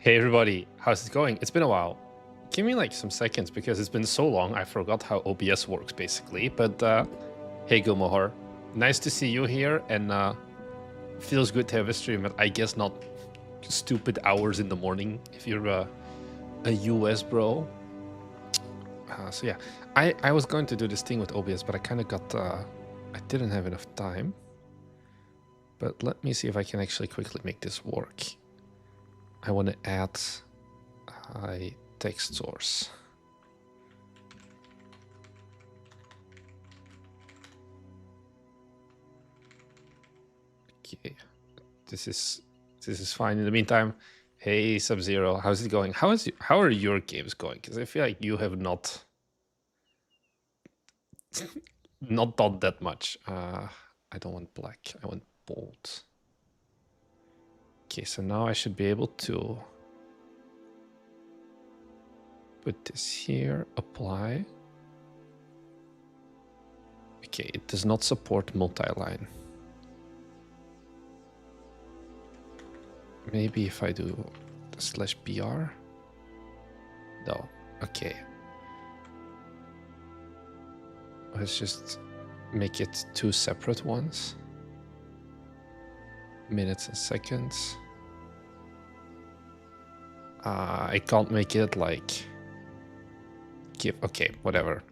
Hey everybody, how's it going? It's been a while. Give me like some seconds because it's been so long I forgot how OBS works basically. But hey Gilmohor, nice to see you here and feels good to have a stream, but I guess not stupid hours in the morning if you're a US bro. So yeah, I was going to do this thing with OBS, but I kind of got, I didn't have enough time. But let me see if I can actually quickly make this work. I want to add a text source. Okay, this is fine. In the meantime, hey Sub-Zero, how's it going? How are your games going? Because I feel like you have not done that much. I don't want black. I want bold. Okay, so now I should be able to put this here, apply. Okay, it does not support multi-line. Maybe if I do /br. No, okay. Let's just make it two separate ones. Minutes and seconds. I can't make it like okay, whatever.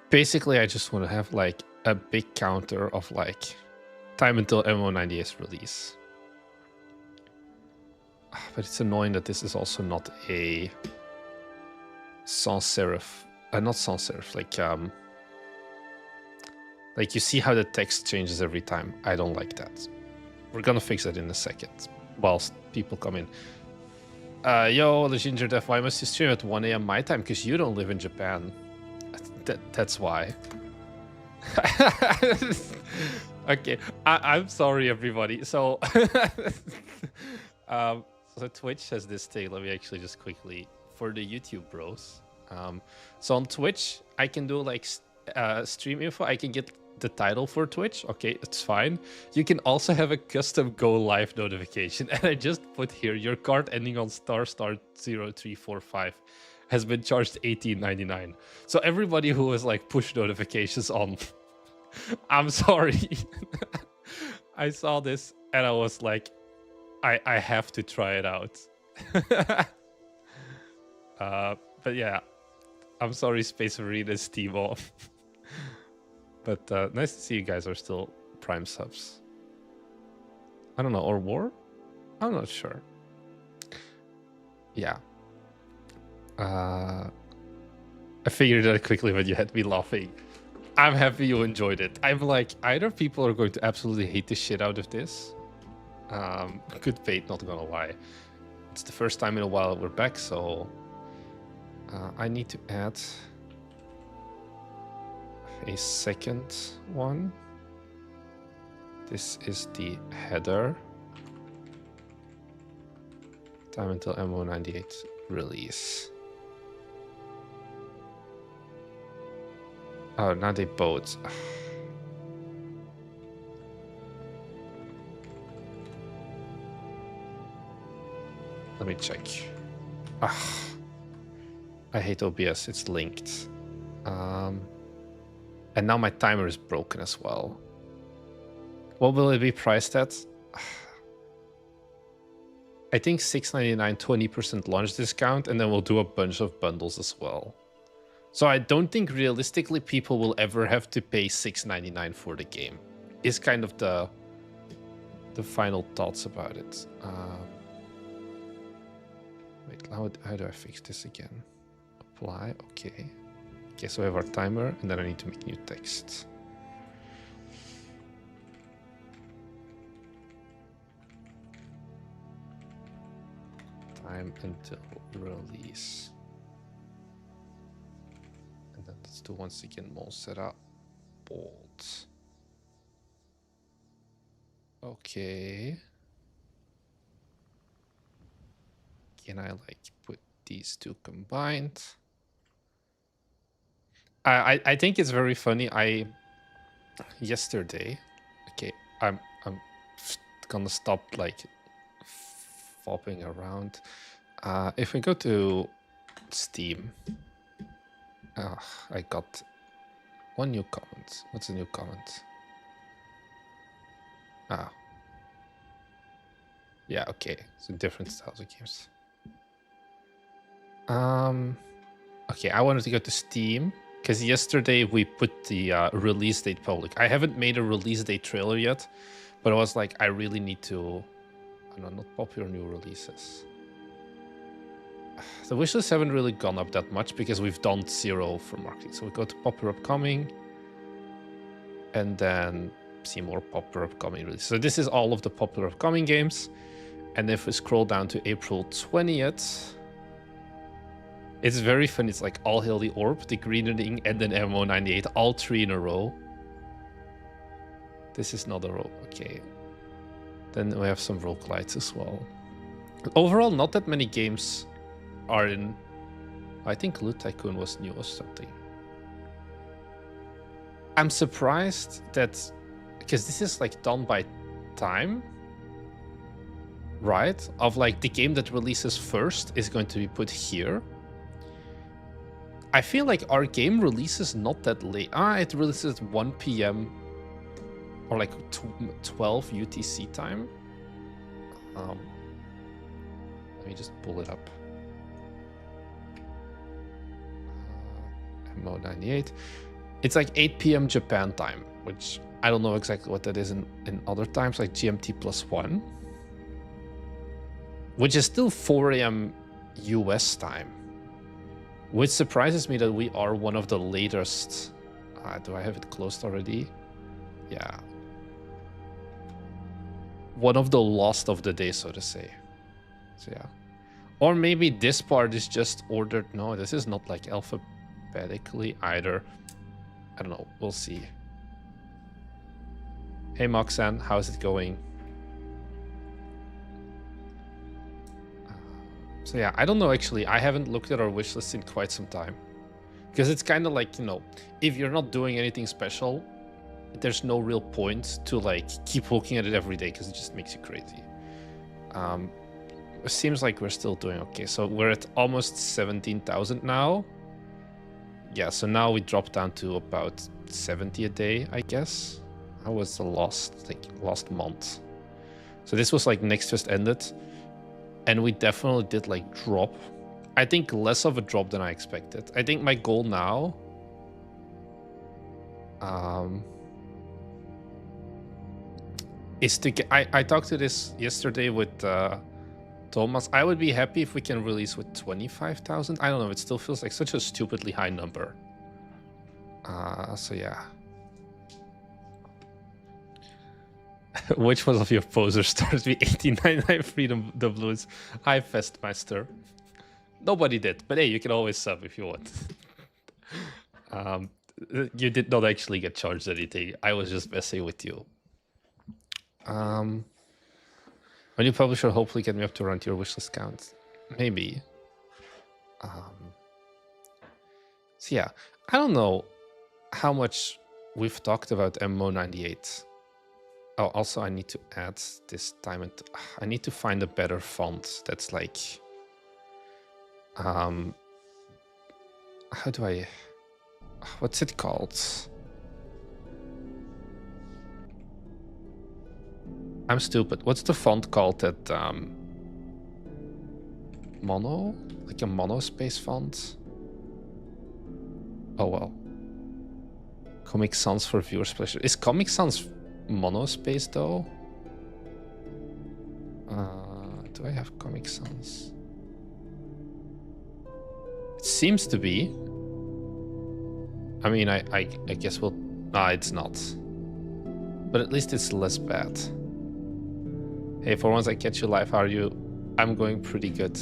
Basically, I just want to have like a big counter of like time until MO98's release. But it's annoying that this is also not a sans serif, not sans serif, like you see how the text changes every time. I don't like that. We're gonna fix that in a second whilst people come in. Yo, the Ginger Death, why must you stream at 1 a.m. my time? Because you don't live in Japan. That's why. Okay, I'm sorry, everybody. So, so Twitch has this thing. Let me actually just quickly, for the YouTube bros. So on Twitch, I can do like stream info. I can get the title for Twitch. Okay, it's fine. You can also have a custom go live notification. And I just put here, your card ending on **0345 has been charged $18.99. So everybody who has like push notifications on, I'm sorry. I saw this and I was like, I have to try it out. But yeah, I'm sorry, Space Marine Steam off. But nice to see you guys are still Prime subs. I don't know, or War? I'm not sure. Yeah. I figured it out quickly when you had me laughing. I'm happy you enjoyed it. I'm like, either people are going to absolutely hate the shit out of this. Good fate, not gonna lie. It's the first time in a while we're back, so I need to add a second one. This is the header. Time until MO98 release. Oh, now they both. Let me check. I hate OBS, it's linked. And now my timer is broken as well. What will it be priced at? I think $6.99, 20% launch discount, and then we'll do a bunch of bundles as well. So I don't think realistically people will ever have to pay $6.99 for the game. Is kind of the final thoughts about it. Wait, how do I fix this again? Apply, okay. Okay, so we have our timer, and then I need to make new text. Time until release. And then let's do once again mol setup bold. Okay. Can I like put these two combined? I think it's very funny. Yesterday, okay, I'm gonna stop like flopping around. If we go to Steam, I got one new comment. What's a new comment? Yeah, okay. So different styles of games. Okay, I wanted to go to Steam because yesterday we put the release date public. I haven't made a release date trailer yet, but I was like, I really need to. I don't know, not popular new releases. The wishlists haven't really gone up that much because we've done 0 for marketing. So we go to popular upcoming, and then see more popular upcoming releases. So this is all of the popular upcoming games. And if we scroll down to April 20th, it's very fun. It's like All Hail the Orb, the Green Ring, and then MO98, all 3 in a row. This is not a row. Okay. Then we have some roguelites as well. Overall, not that many games are in. I think Loot Tycoon was new or something. I'm surprised that, because this is like done by time, right? Of like the game that releases first is going to be put here. I feel like our game releases not that late. It releases at 1 p.m. or like 12 UTC time. Let me just pull it up. MO98. It's like 8 p.m. Japan time, which I don't know exactly what that is in other times, like GMT +1. Which is still 4 a.m. US time. Which surprises me that we are one of the latest. Do I have it closed already? Yeah. One of the last of the day, so to say. So yeah. Or maybe this part is just ordered. No, this is not like alphabetically either. I don't know. We'll see. Hey Moxan, how's it going? So yeah, I don't know actually. I haven't looked at our wishlist in quite some time. Because it's kind of like, you know, if you're not doing anything special, there's no real point to like keep looking at it every day because it just makes you crazy. It seems like we're still doing okay. So we're at almost 17,000 now. Yeah, so now we drop down to about 70 a day, I guess. How was the last month? So this was like next just ended. And we definitely did like drop. I think less of a drop than I expected. I think my goal now is to get. I talked to this yesterday with Thomas. I would be happy if we can release with 25,000. I don't know. It still feels like such a stupidly high number. So yeah. Which one of your posers starts with 1899 Freedom the Blues? Hi, Festmeister. Nobody did, but hey, you can always sub if you want. You did not actually get charged anything. I was just messing with you. When you publish, you'll hopefully get me up to run to your wishlist count. Maybe. So yeah, I don't know how much we've talked about MO98. Oh, also I need to add this time and I need to find a better font that's like how do I, what's it called? I'm stupid. What's the font called that mono? Like a monospace font? Oh well. Comic Sans for viewers pleasure. Is Comic Sans monospace though? Do I have Comic Sans? It seems to be. I mean, I guess we'll. It's not. But at least it's less bad. Hey, for once I catch you live. How are you? I'm going pretty good.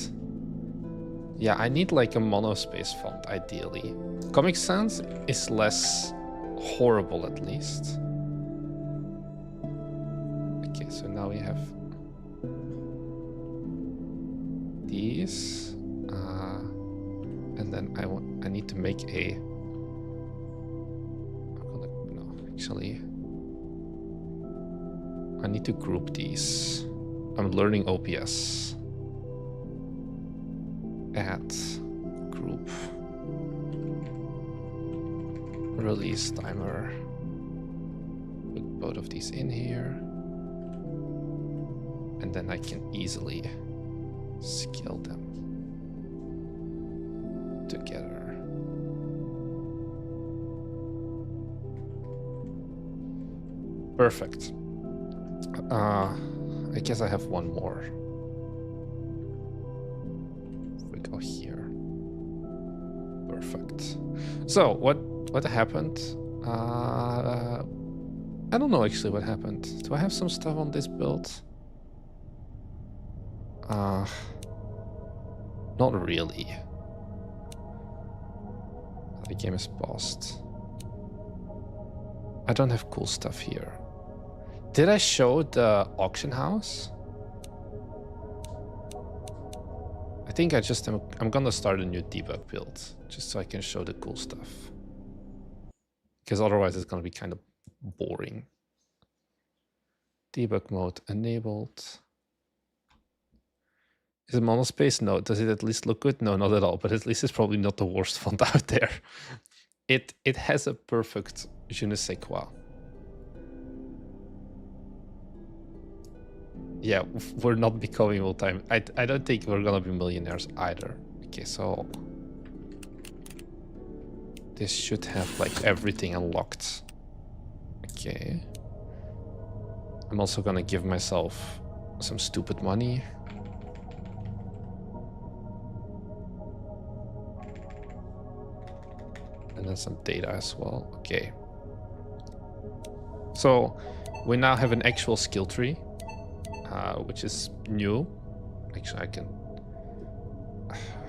Yeah, I need like a monospace font ideally. Comic Sans is less horrible at least. Okay, so now we have these, and then I need to make a. No, actually, I need to group these. I'm learning OBS. add group release timer. Put both of these in here. And then I can easily scale them together. Perfect. I guess I have one more. If we go here. Perfect. So what happened? I don't know actually what happened. Do I have some stuff on this build? Not really. The game is paused. I don't have cool stuff here. Did I show the auction house? I think I'm gonna start a new debug build just so I can show the cool stuff. Because otherwise it's gonna be kind of boring. Debug mode enabled. Is it monospace? No. Does it at least look good? No, not at all. But at least it's probably not the worst font out there. It has a perfect je ne sais quoi. Yeah, we're not becoming full-time. I don't think we're gonna be millionaires either. Okay, so this should have like everything unlocked. Okay. I'm also gonna give myself some stupid money. And then some data as well. Okay. So we now have an actual skill tree, which is new. Actually, I can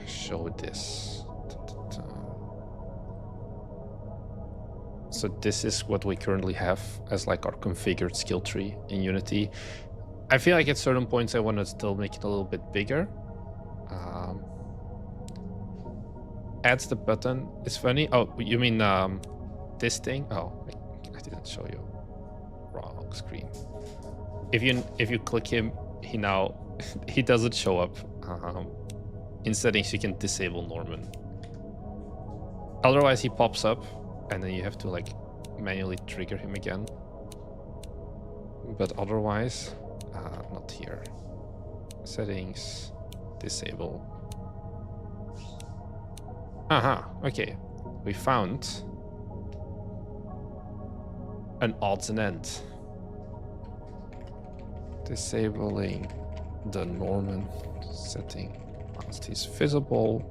show this. So this is what we currently have as like our configured skill tree in Unity. I feel like at certain points I want to still make it a little bit bigger. Adds the button. It's funny. Oh, you mean this thing? Oh, I didn't show you. Wrong screen. If you click him, he doesn't show up. In settings, you can disable Gnorman. Otherwise, he pops up, and then you have to like manually trigger him again. But otherwise, not here. Settings, disable. Okay. We found an odds and ends. Disabling the Gnorman setting whilst he's visible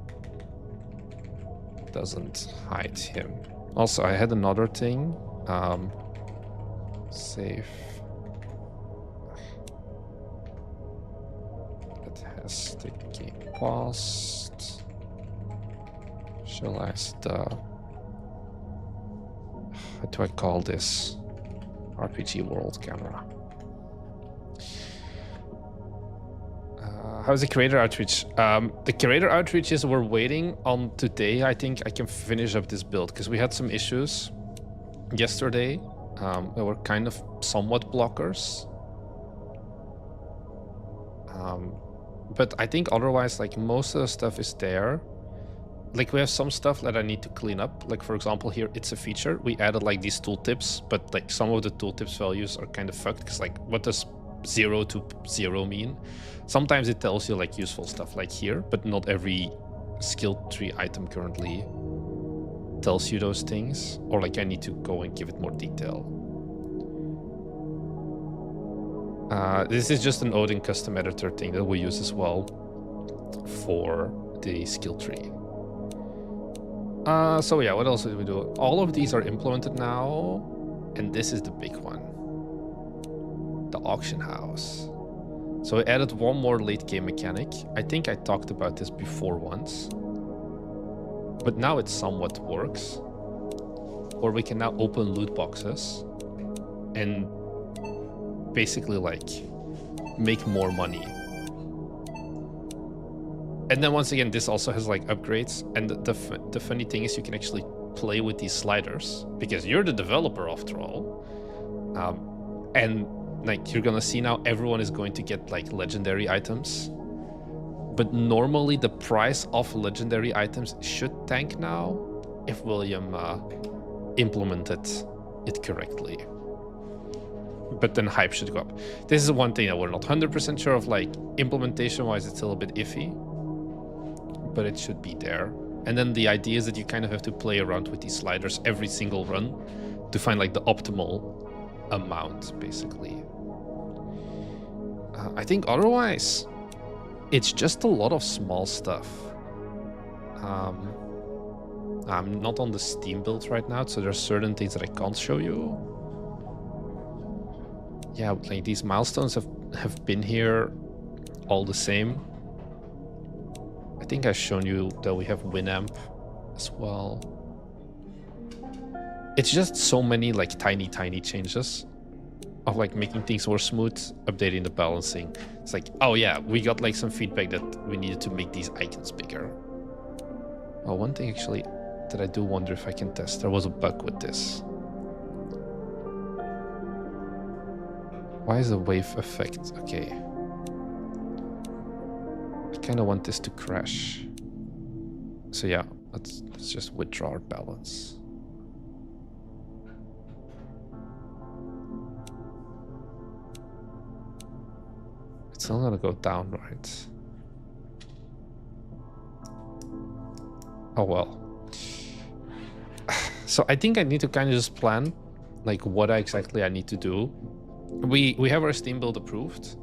doesn't hide him. Also, I had another thing. Save. It has the game paused. Initialize the, what do I call this? RPG world camera. How's the creator outreach? The creator outreaches we're waiting on today. I think I can finish up this build because we had some issues yesterday that were kind of somewhat blockers. But I think otherwise, like most of the stuff is there. Like we have some stuff that I need to clean up. Like for example, here it's a feature. We added like these tooltips, but like some of the tooltips values are kind of fucked because like what does 0 to 0 mean? Sometimes it tells you like useful stuff like here, but not every skill tree item currently tells you those things. Or like I need to go and give it more detail. This is just an Odin custom editor thing that we use as well for the skill tree. So yeah, what else did we do? All of these are implemented now, and this is the big one. The auction house. So we added one more late game mechanic. I think I talked about this before once, but now it somewhat works. Or we can now open loot boxes and basically like make more money. And then once again, this also has like upgrades. And the funny thing is you can actually play with these sliders because you're the developer after all. And like you're gonna see now everyone is going to get like legendary items. But normally the price of legendary items should tank now if William implemented it correctly. But then hype should go up. This is one thing that we're not 100% sure of, like implementation-wise, it's still a bit iffy, but it should be there. And then the idea is that you kind of have to play around with these sliders every single run to find like the optimal amount, basically. I think otherwise, it's just a lot of small stuff. I'm not on the Steam build right now, so there's certain things that I can't show you. Yeah, like these milestones have been here all the same. I think I've shown you that we have Winamp as well. It's just so many like tiny changes of like making things more smooth, updating the balancing. It's like, oh yeah, we got like some feedback that we needed to make these icons bigger. Oh, one thing actually that I do wonder if I can test. There was a bug with this. Why is the wave effect? Okay. I kind of want this to crash. So yeah, let's just withdraw our balance. It's not gonna go down, right? Oh well. So I think I need to kind of just plan like what exactly I need to do. We have our Steam build approved.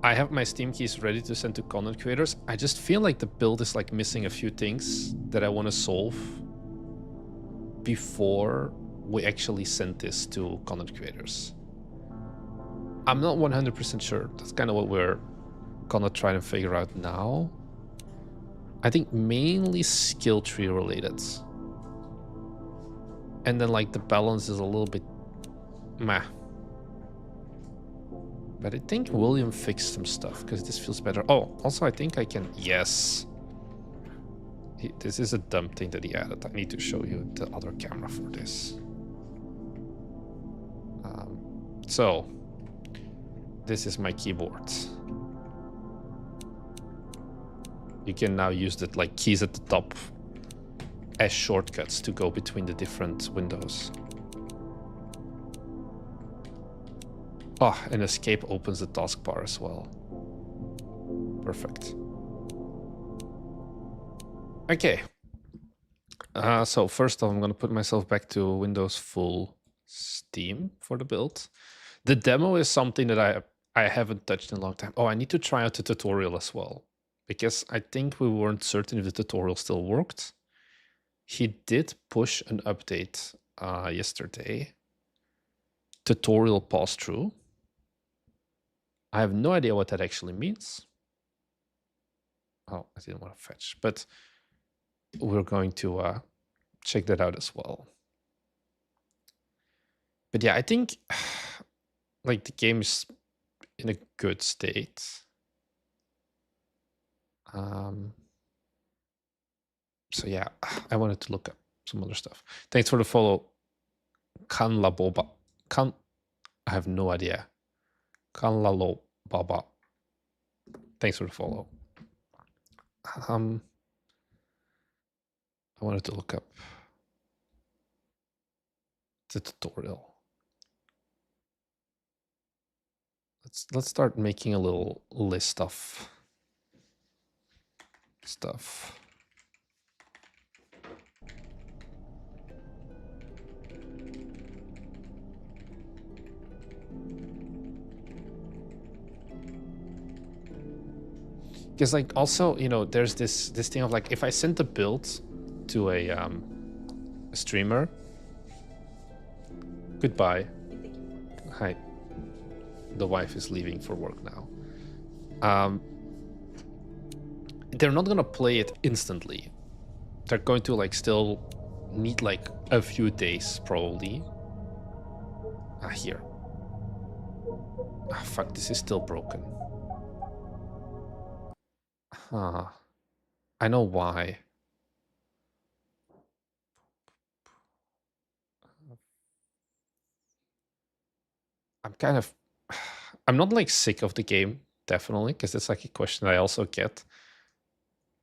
I have my Steam keys ready to send to content creators. I just feel like the build is like missing a few things that I want to solve before we actually send this to content creators. I'm not 100% sure. That's kind of what we're gonna try to figure out now. I think mainly skill tree related. And then like the balance is a little bit meh. But I think William fixed some stuff because this feels better. Oh, also I think I can, yes. This is a dumb thing that he added. I need to show you the other camera for this. So this is my keyboard. You can now use the like keys at the top as shortcuts to go between the different windows. Oh, and escape opens the taskbar as well. Perfect. Okay. So first off, I'm going to put myself back to Windows full Steam for the build. The demo is something that I haven't touched in a long time. Oh, I need to try out the tutorial as well, because I think we weren't certain if the tutorial still worked. He did push an update yesterday. Tutorial pause through. I have no idea what that actually means. Oh, I didn't want to fetch, but we're going to check that out as well. But yeah, I think like the game is in a good state. So yeah, I wanted to look up some other stuff. Thanks for the follow. Kan la boba. Kan, I have no idea. Kan la lo baba. Thanks for the follow. I wanted to look up the tutorial. Let's start making a little list of stuff. Because like also, you know, there's this thing of like if I send the build to a streamer. Goodbye. Hi. The wife is leaving for work now. They're not gonna play it instantly. They're going to like still need like a few days probably. Here. Fuck, this is still broken. Huh. I know why. I'm kind of... I'm not like sick of the game definitely, because it's like a question I also get.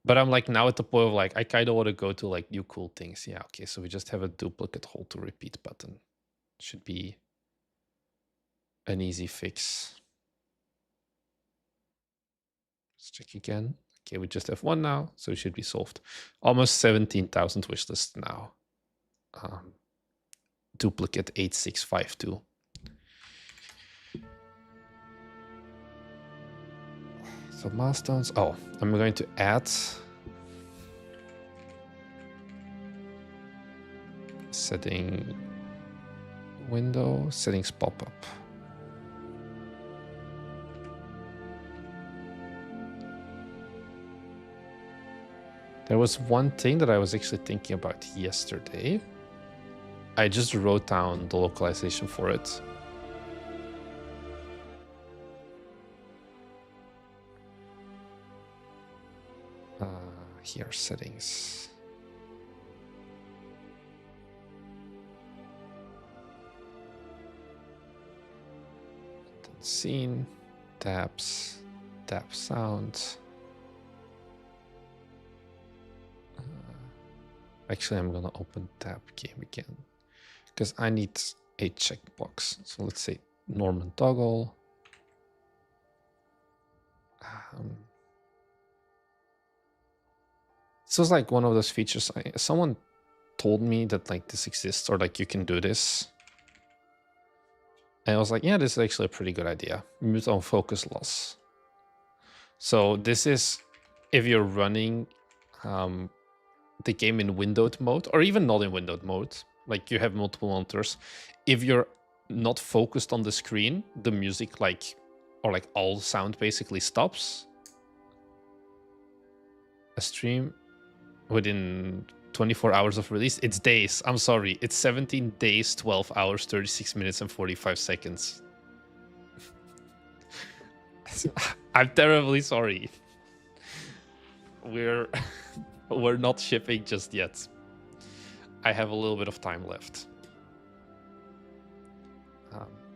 But I'm like now at the point of like, I kind of want to go to like new cool things. Yeah, okay, so we just have a duplicate hold to repeat button. Should be an easy fix. Let's check again. Okay, we just have one now, so it should be solved. Almost 17,000 wishlists now. Duplicate 8652. So milestones. Oh, I'm going to add setting window, settings pop-up. There was one thing that I was actually thinking about yesterday. I just wrote down the localization for it. Here, settings. Scene, tabs, tab sound. Actually, I'm gonna open tab game again because I need a checkbox. So let's say Norman toggle. This was like one of those features. Someone told me that like this exists or like you can do this. And I was like, yeah, this is actually a pretty good idea. Mute on focus loss. So this is if you're running the game in windowed mode, or even not in windowed mode, like you have multiple monitors. If you're not focused on the screen, the music or all sound basically stops. A stream within 24 hours of release. It's days. I'm sorry. It's 17 days, 12 hours, 36 minutes, and 45 seconds. I'm terribly sorry. We're not shipping just yet. I have a little bit of time left.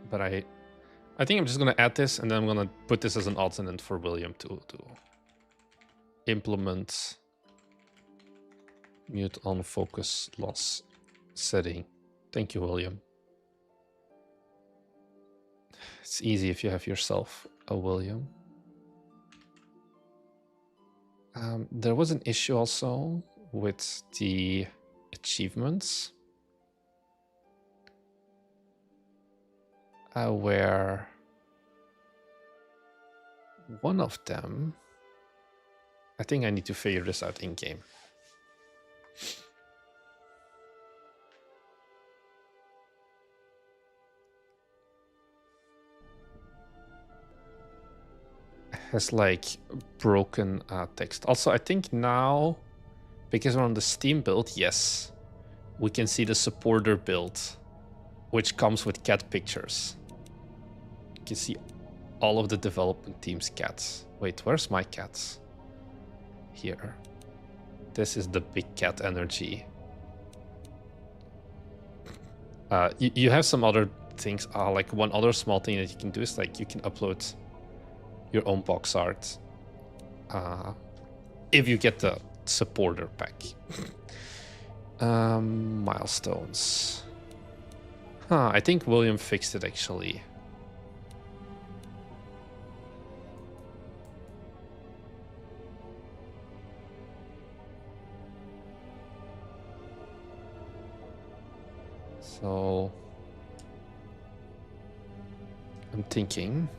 But I think I'm just going to add this, and then I'm going to put this as an alternate for William to implement mute on focus loss setting. Thank you, William. It's easy if you have yourself a William. There was an issue also with the achievements where one of them, I think I need to figure this out in game. Has like broken text. Also, I think now, because we're on the Steam build, yes, we can see the supporter build, which comes with cat pictures. You can see all of the development team's cats. Wait, where's my cats? Here. This is the big cat energy. You have some other things. Like one other small thing that you can do is like you can upload your own box art if you get the supporter pack. Milestones. I think William fixed it actually. So I'm thinking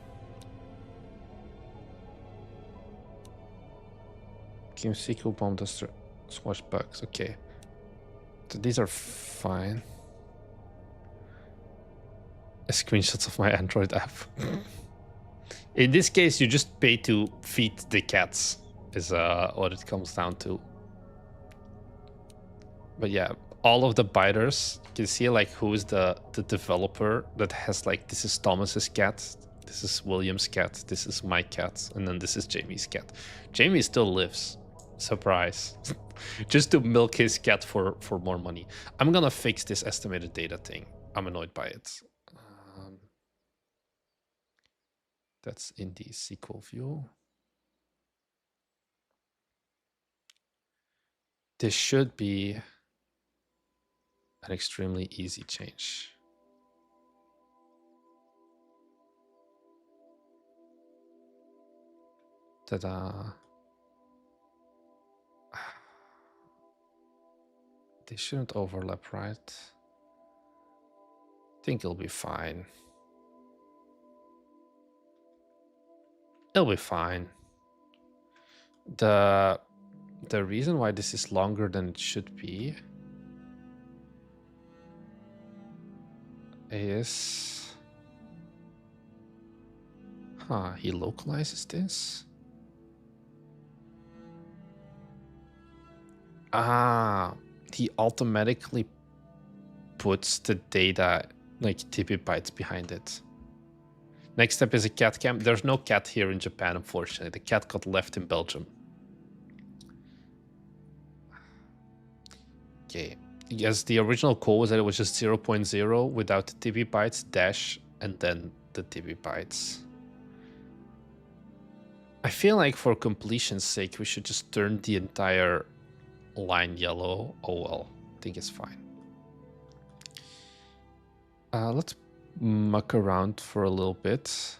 Game SQL bomb duster squash bugs. Okay, so these are fine. Screenshots of my Android app. In this case, you just pay to feed the cats, is what it comes down to. But yeah, all of the biters, you can see like who is the developer that has like, this is Thomas's cat, this is William's cat, this is my cat, and then this is Jamie's cat. Jamie still lives. Surprise. Just to milk his cat for more money. I'm gonna fix this estimated data thing. I'm annoyed by it. That's in the SQL view. This should be an extremely easy change. Ta-da. They shouldn't overlap, right? I think it'll be fine. It'll be fine. The reason why this is longer than it should be is... he localizes this? He automatically puts the data, like TB bytes behind it. Next step is a cat cam. There's no cat here in Japan, unfortunately. The cat got left in Belgium. Okay. Yes, the original call was that it was just 0.0 without the TB bytes, dash, and then the TB bytes. I feel like for completion's sake, we should just turn the entire line yellow. Oh well, I think it's fine. Let's muck around for a little bit.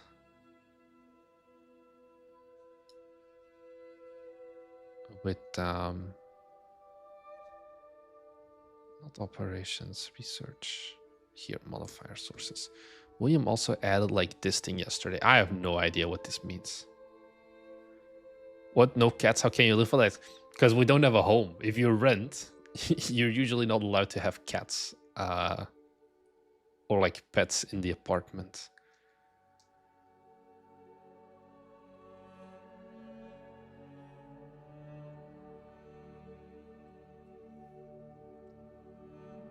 With not operations, research. Here, modifier sources. William also added like this thing yesterday. I have no idea what this means. What? No cats? How can you live for that? Because we don't have a home. If you rent, you're usually not allowed to have cats or like pets in the apartment.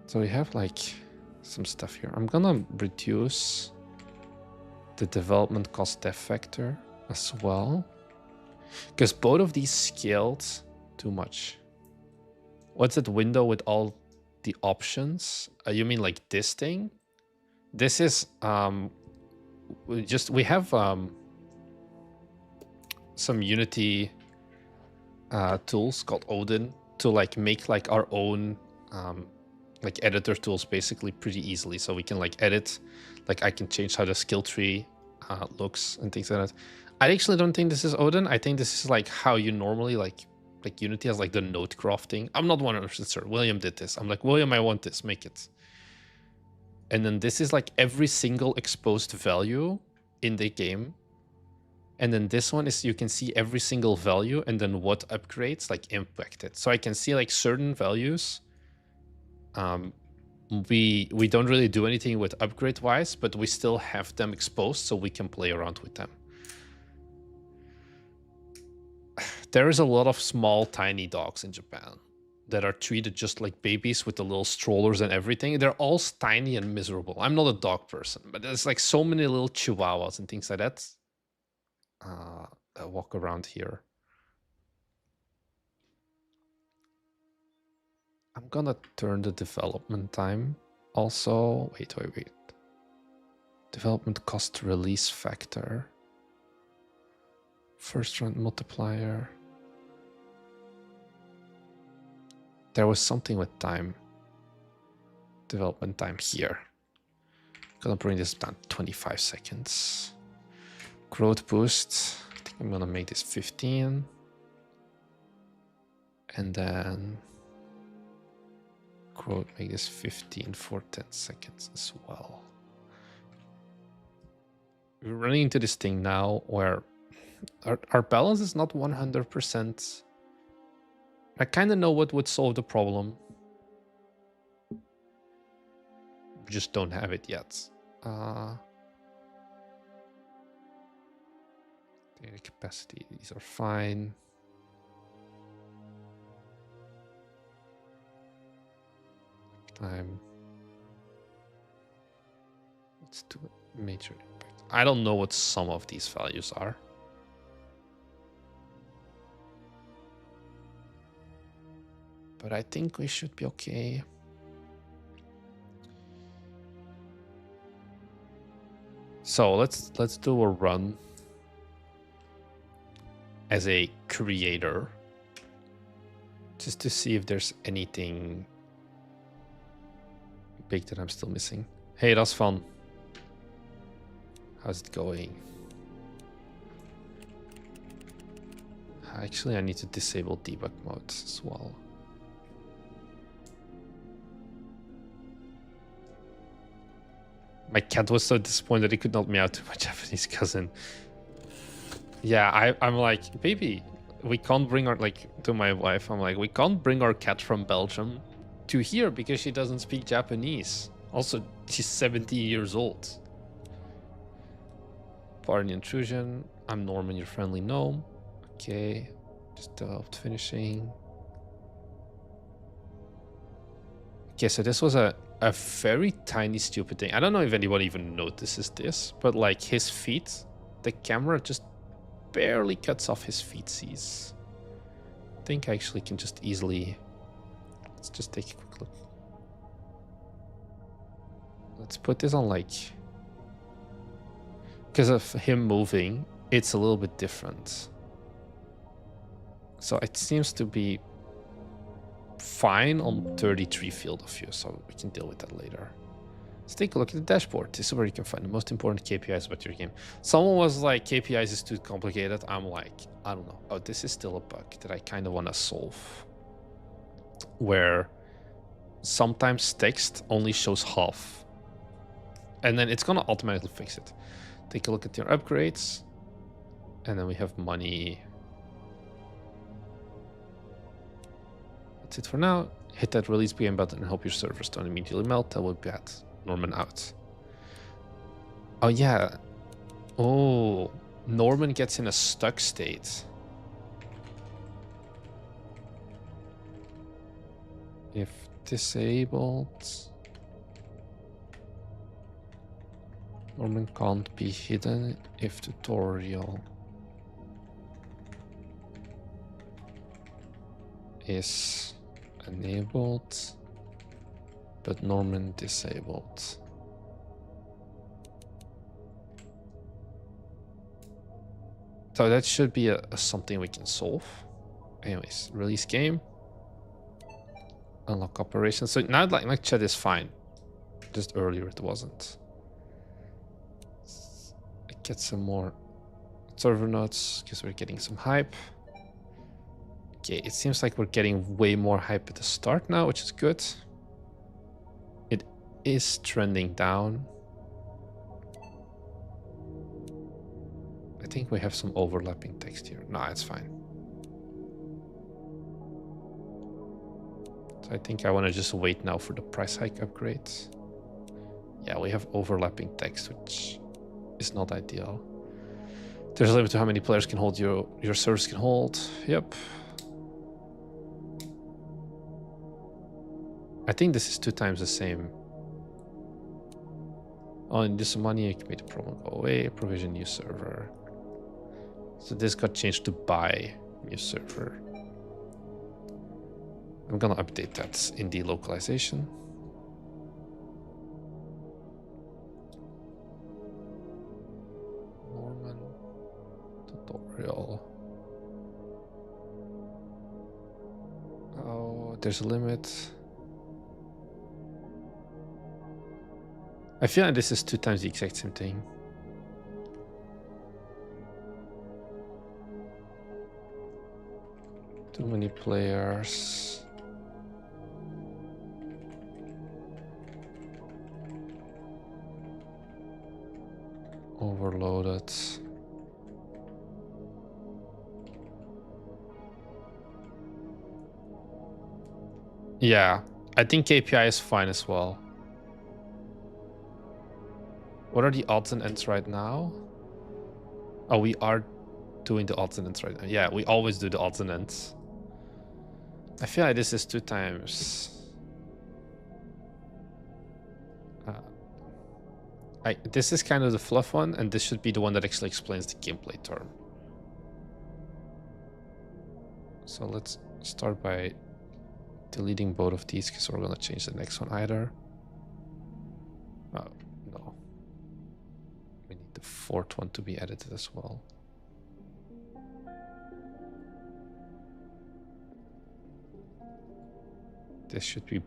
So we have like some stuff here. I'm gonna reduce the development cost def factor as well, because both of these scaled too much. What's that window with all the options? You mean like this thing? This is we have some Unity tools called Odin to like make like our own like editor tools basically pretty easily. So we can like edit, like I can change how the skill tree looks and things like that. I actually don't think this is Odin. I think this is like how you normally like Unity has like the node crafting. I'm not 100% sure. William did this. I'm like, William, I want this, make it. And then this is like every single exposed value in the game. And then this one is, you can see every single value and then what upgrades like impact it. So I can see like certain values. We don't really do anything with upgrade wise, but we still have them exposed so we can play around with them. There is a lot of small, tiny dogs in Japan that are treated just like babies with the little strollers and everything. They're all tiny and miserable. I'm not a dog person, but there's like so many little chihuahuas and things like that that walk around here. I'm gonna turn the development time also. Wait. Development cost release factor. First run multiplier. There was something with time. Development time here. Gonna bring this down 25 seconds. Growth boost. I think I'm gonna make this 15. And then growth, make this 15 for 10 seconds as well. We're running into this thing now where our balance is not 100%. I kind of know what would solve the problem. We just don't have it yet. Data capacity, these are fine. Time. Let's do a major impact. I don't know what some of these values are. But I think we should be okay. So let's do a run as a creator, just to see if there's anything big that I'm still missing. Hey, that's fun. How's it going? Actually, I need to disable debug modes as well. My cat was so disappointed he could not meow to my Japanese cousin. Yeah, I'm like, baby, we can't bring our, like, to my wife, I'm like, we can't bring our cat from Belgium to here because she doesn't speak Japanese. Also, she's 70 years old. Pardon the intrusion. I'm Norman, your friendly gnome. Okay, just finishing. Okay, so this was a very tiny stupid thing. I don't know if anybody even notices this, but like his feet, the camera just barely cuts off his feetsies. I think I actually can just easily... Let's just take a quick look. Let's put this on like... Because of him moving, it's a little bit different. So it seems to be fine on 33 field of view, so we can deal with that later. Let's take a look at the dashboard. This is where you can find the most important KPIs about your game. Someone was like, KPIs is too complicated. I'm like, I don't know. Oh, this is still a bug that I kind of want to solve. Where sometimes text only shows half. And then it's going to automatically fix it. Take a look at your upgrades. And then we have money. That's it for now. Hit that release PM button and hope your servers don't immediately melt. That would be bad. Norman out. Oh yeah. Oh, Norman gets in a stuck state. If disabled, Norman can't be hidden if tutorial is enabled, but Norman disabled. So that should be a something we can solve. Anyways, release game. Unlock operations. So now like chat is fine. Just earlier it wasn't. Get some more server nodes because we're getting some hype. Okay, it seems like we're getting way more hype at the start now, which is good. It is trending down. I think we have some overlapping text here. No, it's fine. So I think I want to just wait now for the price hike upgrade. Yeah, we have overlapping text, which is not ideal. There's a limit to how many players can hold your servers can hold. Yep. I think this is 2 times the same. Oh, and this money, you can make the problem go away. Provision new server. So this got changed to buy new server. I'm gonna update that in the localization. Norman tutorial. Oh, there's a limit. I feel like this is 2 times the exact same thing. Too many players. Overloaded. Yeah, I think KPI is fine as well. What are the odds and ends right now? Oh, we are doing the odds and ends right now. Yeah, we always do the odds and ends. I feel like this is 2 times. This is kind of the fluff one, and this should be the one that actually explains the gameplay term. So let's start by deleting both of these because we're going to change the next one either. Oh, no. We need the 4th one to be edited as well. This should be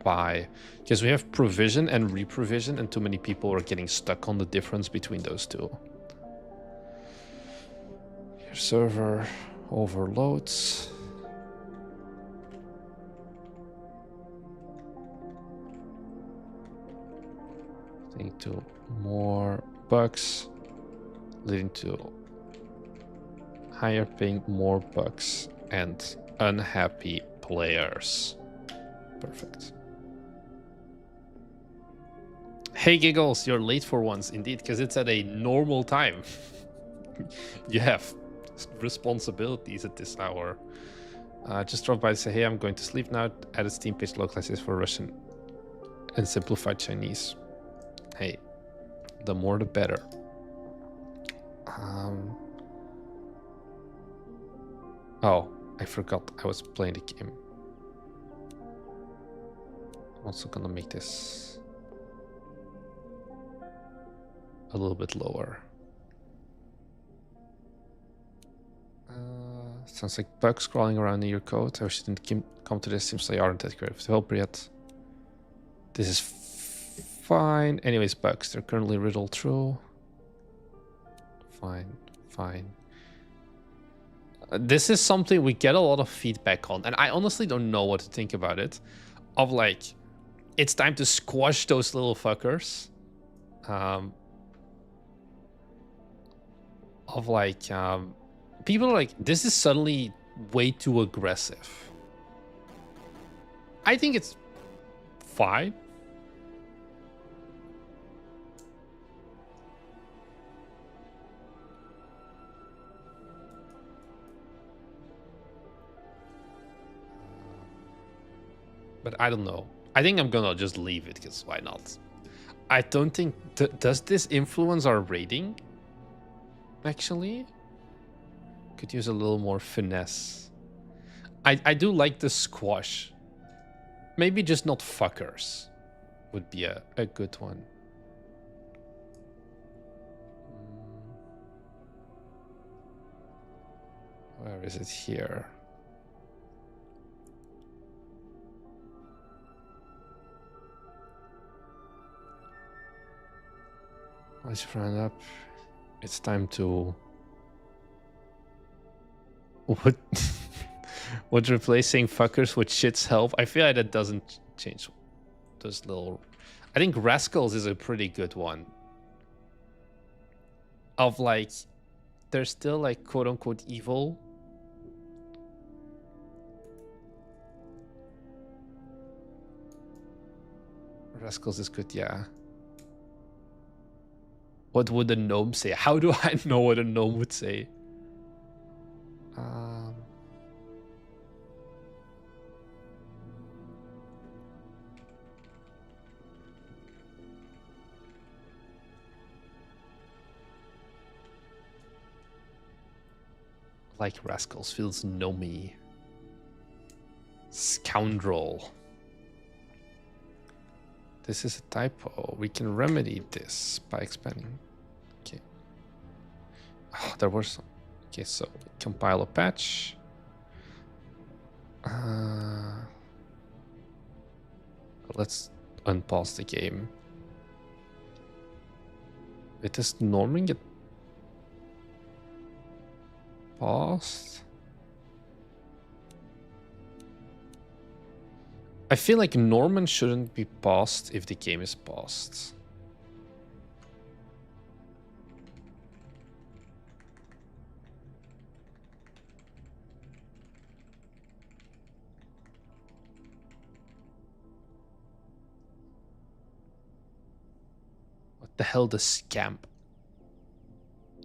by, because we have provision and reprovision, and too many people are getting stuck on the difference between those two. Your server overloads. Leading to more bugs, leading to higher ping, more bugs, and unhappy players. Perfect. Hey Giggles, you're late for once, indeed, because it's at a normal time. You have responsibilities at this hour. Just drop by and say, hey, I'm going to sleep now. Added Steam page localizes for Russian and simplified Chinese. Hey, the more the better. Oh, I forgot I was playing the game. I'm also gonna make this a little bit lower. Sounds like bugs crawling around in your code. I wish it didn't come to this. Seems they aren't that great to help yet. This is fine. Anyways, bugs. They're currently riddled through. Fine, fine. This is something we get a lot of feedback on, and I honestly don't know what to think about it. Of like, it's time to squash those little fuckers. Of like, people are like, this is suddenly way too aggressive. I think it's fine. But I don't know. I think I'm gonna just leave it, because why not? I don't think... does this influence our rating? Actually? Could use a little more finesse. I do like the squash. Maybe just not fuckers would be a good one. Where is it here? Let's run up. It's time to... What? Would replacing fuckers with shits help? I feel like that doesn't change those little... I think rascals is a pretty good one. Of like, they're still like quote unquote evil. Rascals is good, yeah. What would a gnome say? How do I know what a gnome would say? Like rascals feels gnomey. Scoundrel. This is a typo. We can remedy this by expanding. Okay. Oh, there was some. Okay, so compile a patch. Let's unpause the game. Wait, does Norman get paused? I feel like Norman shouldn't be paused if the game is paused. What the hell does scamp?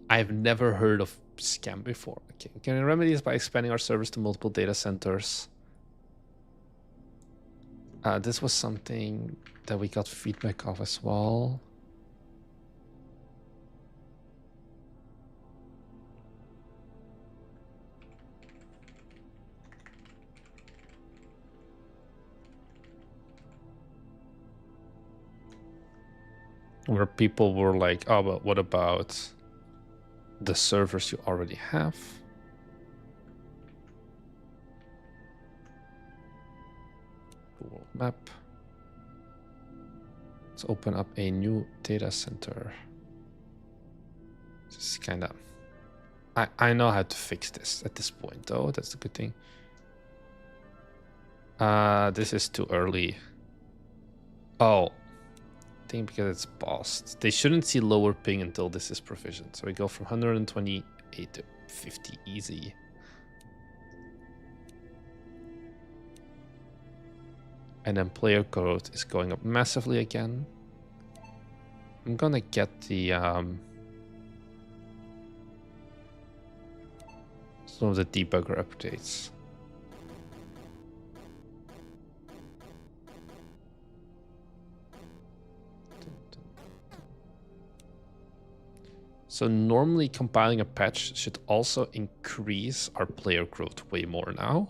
I've never heard of scamp before. Okay, we can remedy this by expanding our service to multiple data centers. This was something that we got feedback of as well. Where people were like, oh, but what about the servers you already have? map. Let's open up a new data center. This is kind of... I know how to fix this at this point, though. That's the good thing. This is too early. Oh. I think because it's paused. They shouldn't see lower ping until this is provisioned. So we go from 128 to 50 easy. And then player growth is going up massively again. I'm gonna get the some of the debugger updates. So normally compiling a patch should also increase our player growth way more now.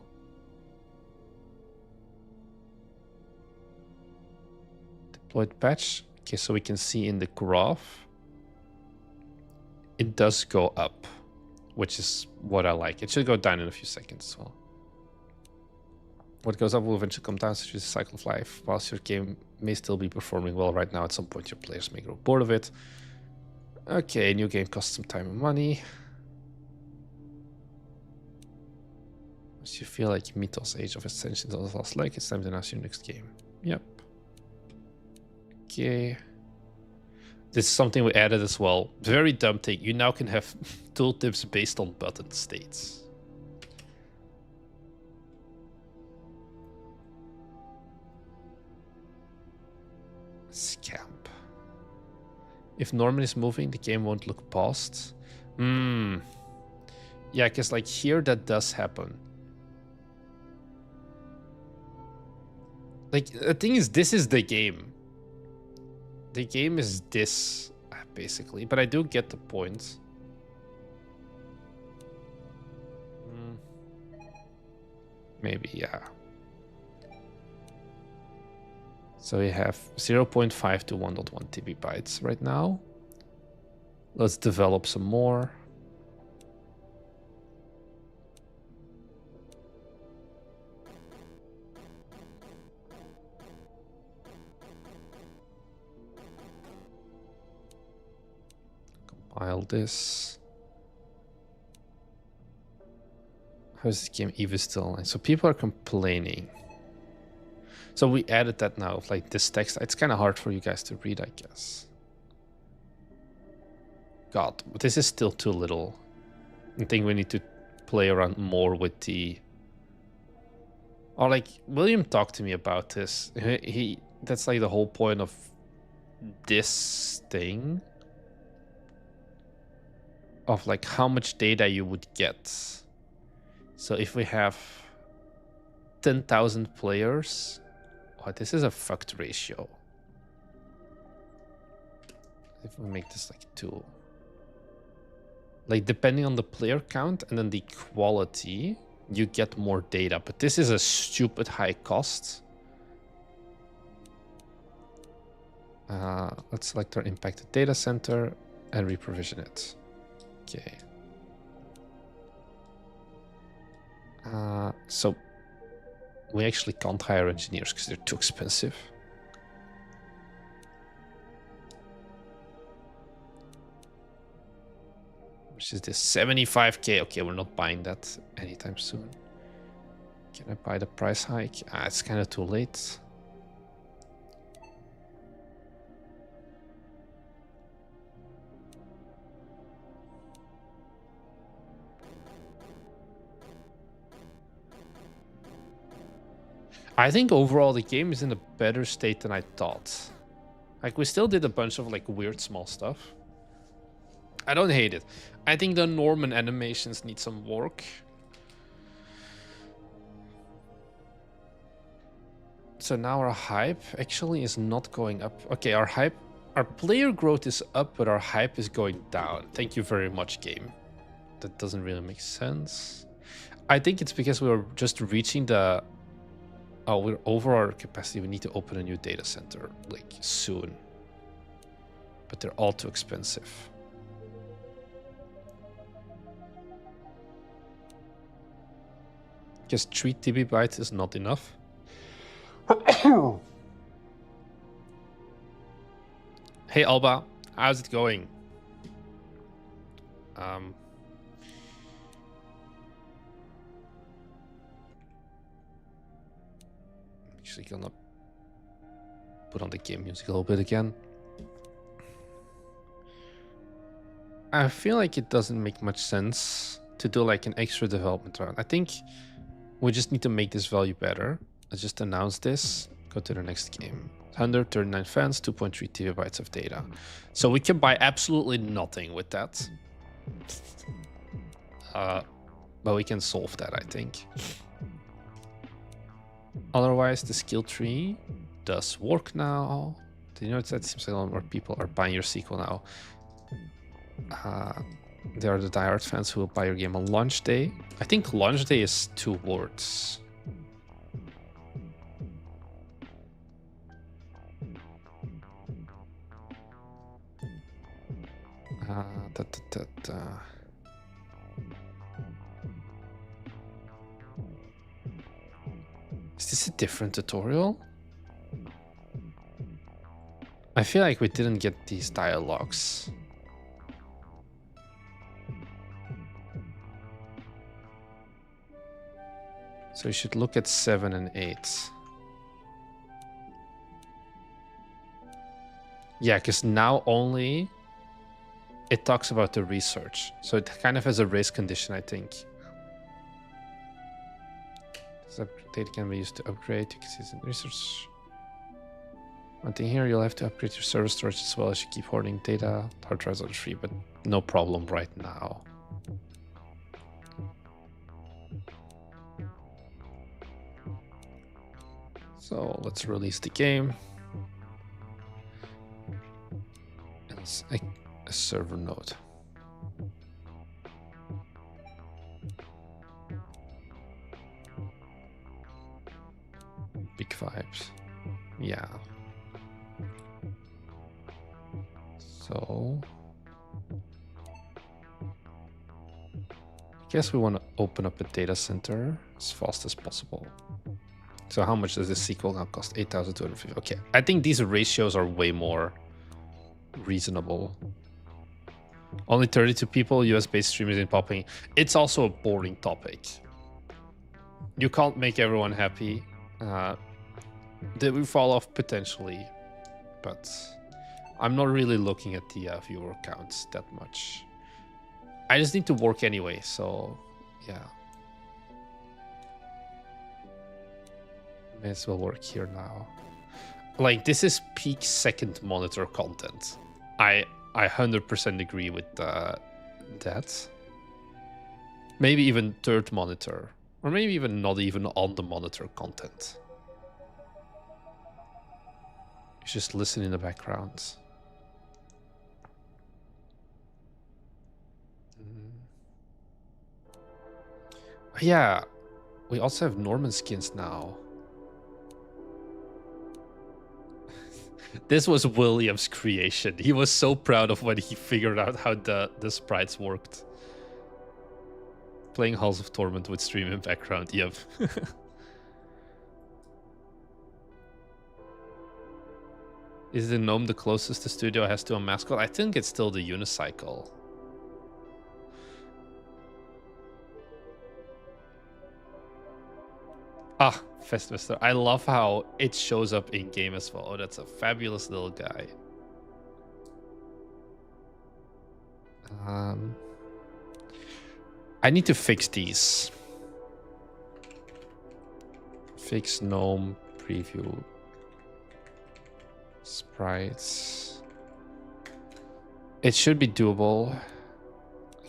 Deployed patch. Okay, so we can see in the graph, it does go up, which is what I like. It should go down in a few seconds as well. What goes up will eventually come down, such as a cycle of life. Whilst your game may still be performing well right now, at some point your players may grow bored of it. Okay, new game costs some time and money. Once you feel like Mythos Age of Ascension is on the last leg, it's time to announce your next game. Yep. Okay. This is something we added as well. Very dumb thing. You now can have tooltips based on button states. Scamp. If Norman is moving, the game won't look paused. Yeah, because like here that does happen. Like the thing is, this is the game. The game is this, basically. But I do get the point. Maybe, yeah. So we have 0.5 to 1.1 TB bytes right now. Let's develop some more. Compile this. How is this game even still online? So people are complaining. So we added that now, like this text. It's kind of hard for you guys to read, I guess. God, but this is still too little. I think we need to play around more with the... Or like, William talked to me about this. That's like the whole point of this thing. Of like how much data you would get. So if we have 10,000 players... Oh, this is a fucked ratio. If we make this like 2. Like depending on the player count and then the quality, you get more data. But this is a stupid high cost. Let's select our impacted data center and reprovision it. Okay. So we actually can't hire engineers because they're too expensive. Which is this 75k? Okay, we're not buying that anytime soon. Can I buy the price hike? It's kind of too late. I think overall the game is in a better state than I thought. Like we still did a bunch of like weird small stuff. I don't hate it. I think the Norman animations need some work. So now our hype actually is not going up. Okay, our player growth is up, but our hype is going down. Thank you very much, game. That doesn't really make sense. I think it's because we were just reaching the... Oh, we're over our capacity. We need to open a new data center, like, soon. But they're all too expensive. Because 3 TB bytes is not enough. Hey Alba, how's it going? Actually gonna put on the game music a little bit again. I feel like it doesn't make much sense to do like an extra development round. I think we just need to make this value better. Let's just announce this. Go to the next game. 139 fans, 2.3 TB of data. So we can buy absolutely nothing with that. But we can solve that, I think. Otherwise, the skill tree does work now. Did you notice that? It seems like a lot more people are buying your sequel now. They are the diehard fans who will buy your game on launch day. I think launch day is 2 words. Is this a different tutorial? I feel like we didn't get these dialogues. So you should look at 7 and 8. Yeah, because now only it talks about the research. So it kind of has a race condition, I think. So data can be used to upgrade. You can see some research. One thing here, you'll have to upgrade your server storage as well as you keep hoarding data. Hard drives are free, but no problem right now. So let's release the game. And it's a server node. Big vibes. Yeah. So I guess we want to open up a data center as fast as possible. So how much does this sequel now cost? 8,250. Okay, I think these ratios are way more reasonable. Only 32 people, US-based streamers in popping. It's also a boring topic. You can't make everyone happy. They will fall off potentially, but I'm not really looking at the viewer counts that much. I just need to work anyway, so yeah. May as well work here now. Like, this is peak second monitor content. I 100% agree with that. Maybe even third monitor. Or maybe even not even on the monitor content. You just listen in the background. Yeah, we also have Gnorman skins now. This was William's creation. He was so proud of when he figured out how the sprites worked. Playing Halls of Torment with stream in background, yep. Is the gnome the closest the studio has to a mascot? I think it's still the unicycle. Ah, Festmister. I love how it shows up in game as well. Oh, that's a fabulous little guy. I need to fix these. Fix gnome preview sprites. It should be doable.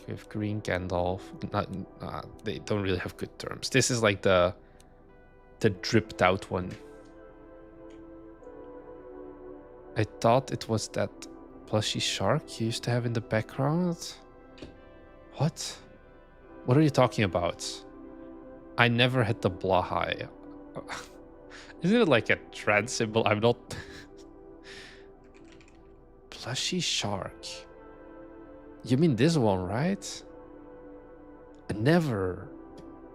We have green Gandalf. They don't really have good terms. This is like the dripped out one. I thought it was that plushy shark you used to have in the background. What? What are you talking about? I never had the Blahai. Isn't it like a trans symbol? I'm not... Plushy shark. You mean this one, right? I never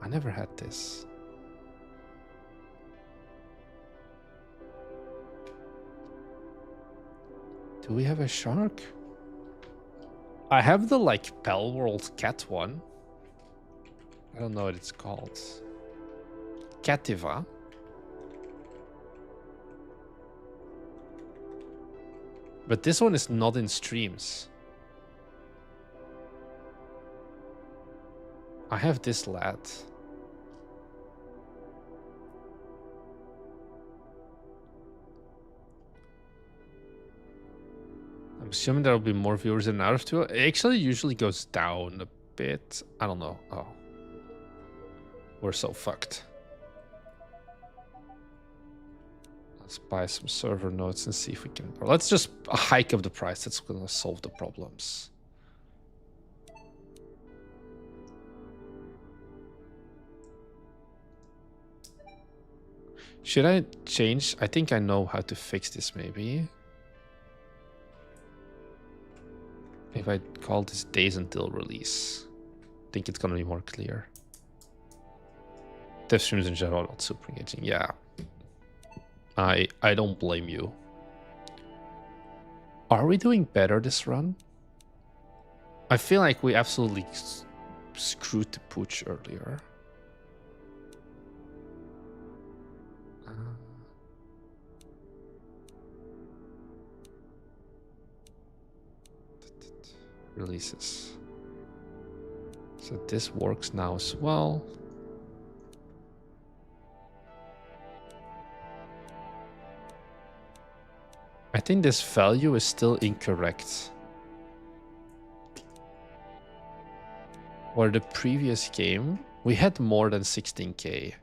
had this. Do we have a shark? I have the like Pal World cat one. I don't know what it's called. Cativa. But this one is not in streams. I have this lad. I'm assuming there will be more viewers in Out of 2. It actually usually goes down a bit. I don't know. Oh. We're so fucked. Let's buy some server nodes and see if we can... Or let's just hike up the price. That's going to solve the problems. Should I change? I think I know how to fix this maybe. If I call this days until release, I think it's going to be more clear. Dev streams in general are not super engaging. Yeah. I don't blame you. Are we doing better this run? I feel like we absolutely screwed the pooch earlier. Releases. So this works now as well. I think this value is still incorrect. Or the previous game, we had more than 16k.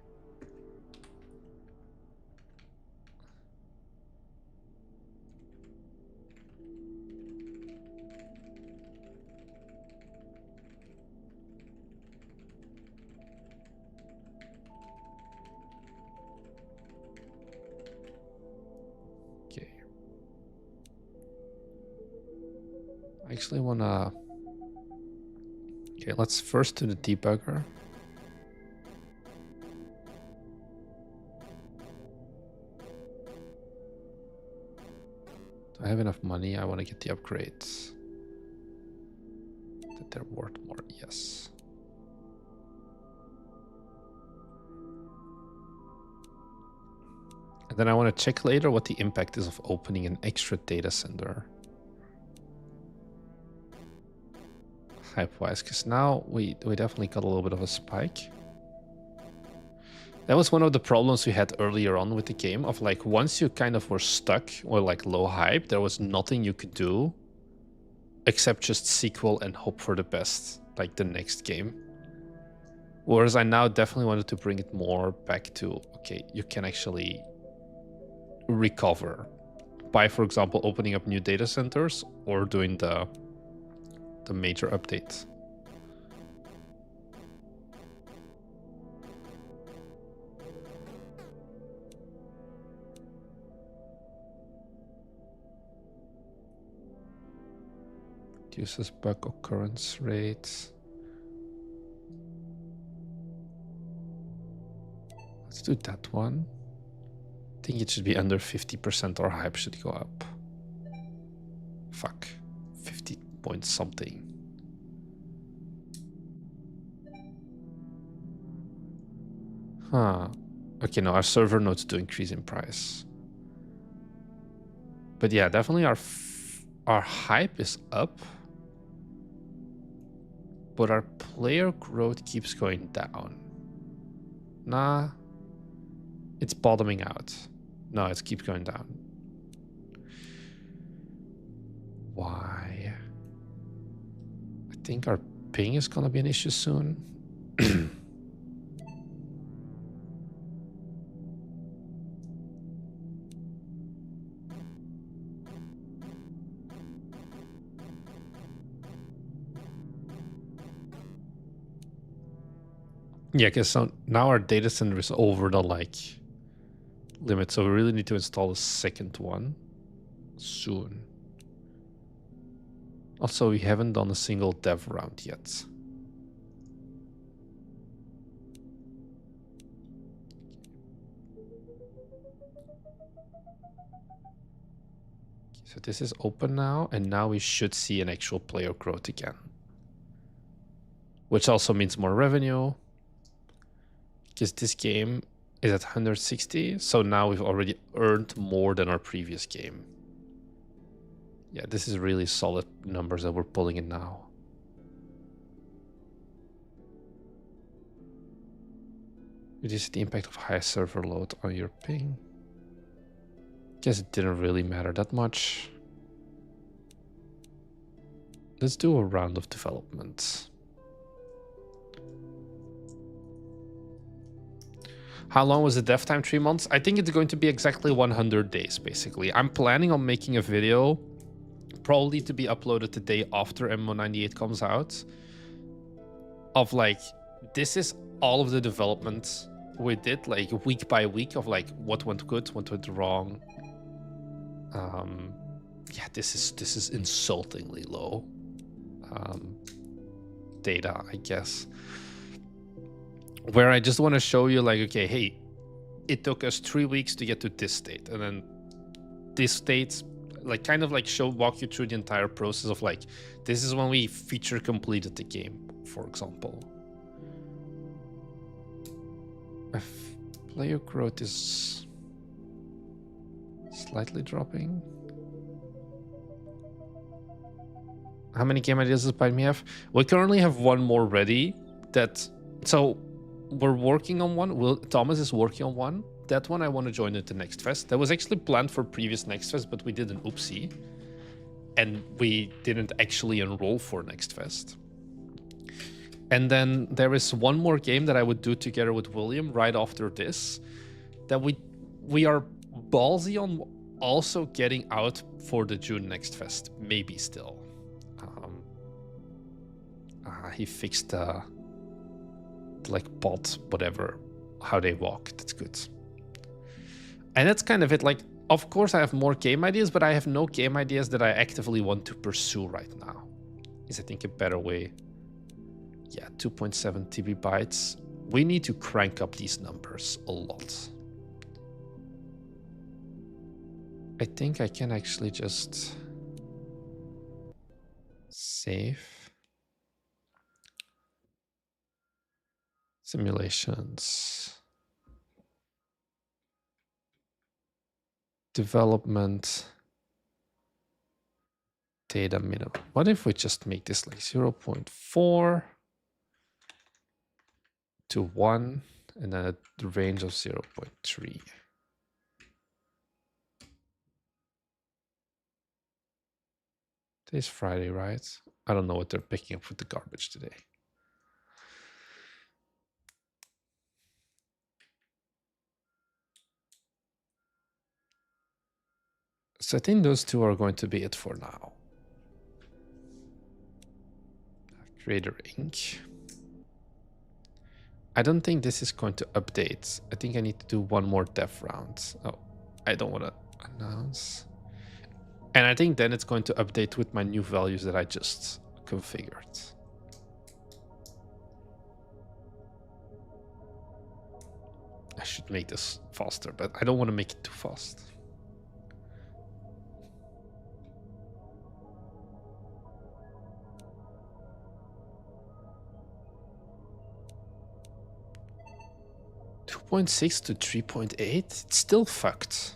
I actually wanna... Okay, let's first do the debugger. Do I have enough money? I want to get the upgrades. That they're worth more, yes. And then I want to check later what the impact is of opening an extra data center. Hype-wise, because now we definitely got a little bit of a spike. That was one of the problems we had earlier on with the game, of like once you kind of were stuck or like low hype, there was nothing you could do except just sequel and hope for the best, like the next game. Whereas I now definitely wanted to bring it more back to, okay, you can actually recover by, for example, opening up new data centers or doing the major update. Reduces bug occurrence rates. Let's do that one. I think it should be under 50% or hype should go up. Fuck. 50 point something. Huh. Okay, no, our server nodes do increase in price. But yeah, definitely our hype is up. But our player growth keeps going down. Nah. It's bottoming out. No, it keeps going down. Why? I think our ping is gonna be an issue soon. Yeah, because now our data center is over the like limit, so we really need to install a second one soon. Also, we haven't done a single dev round yet. So this is open now, and now we should see an actual player growth again. Which also means more revenue. Because this game is at 160, so now we've already earned more than our previous game. Yeah, this is really solid numbers that we're pulling in now. Reduce the impact of high server load on your ping. Guess it didn't really matter that much. Let's do a round of development. How long was the dev time? 3 months? I think it's going to be exactly 100 days, basically. I'm planning on making a video, probably to be uploaded the day after MMO98 comes out, of like, this is all of the development we did, like week by week, of like what went good, what went wrong. Yeah, this is insultingly low data, I guess. Where I just want to show you, like, okay, hey, it took us 3 weeks to get to this state, and then this state, like, kind of like walk you through the entire process of like, this is when we feature completed the game, for example. If player growth is slightly dropping. How many game ideas does Bite Me have? We currently have one more ready. So we're working on one. Thomas is working on one. That one I want to join at the next fest. That was actually planned for previous next fest, but we did an oopsie. And we didn't actually enroll for next fest. And then there is one more game that I would do together with William right after this, that we are ballsy on also getting out for the June next fest, maybe still. He fixed the like bot, whatever, how they walk. That's good. And that's kind of it. Like, of course I have more game ideas, but I have no game ideas that I actively want to pursue right now. Is I think a better way. Yeah, 2.7 TB bytes. We need to crank up these numbers a lot. I think I can actually just save. Simulations. Development. Data minimum. What if we just make this like 0.4 to 1 and then a range of 0.3? Today's Friday, right? I don't know what they're picking up with the garbage today. So I think those two are going to be it for now. Creator Inc. I don't think this is going to update. I think I need to do one more dev round. Oh, I don't want to announce. And I think then it's going to update with my new values that I just configured. I should make this faster, but I don't want to make it too fast. .6 to 3.8? It's still fucked.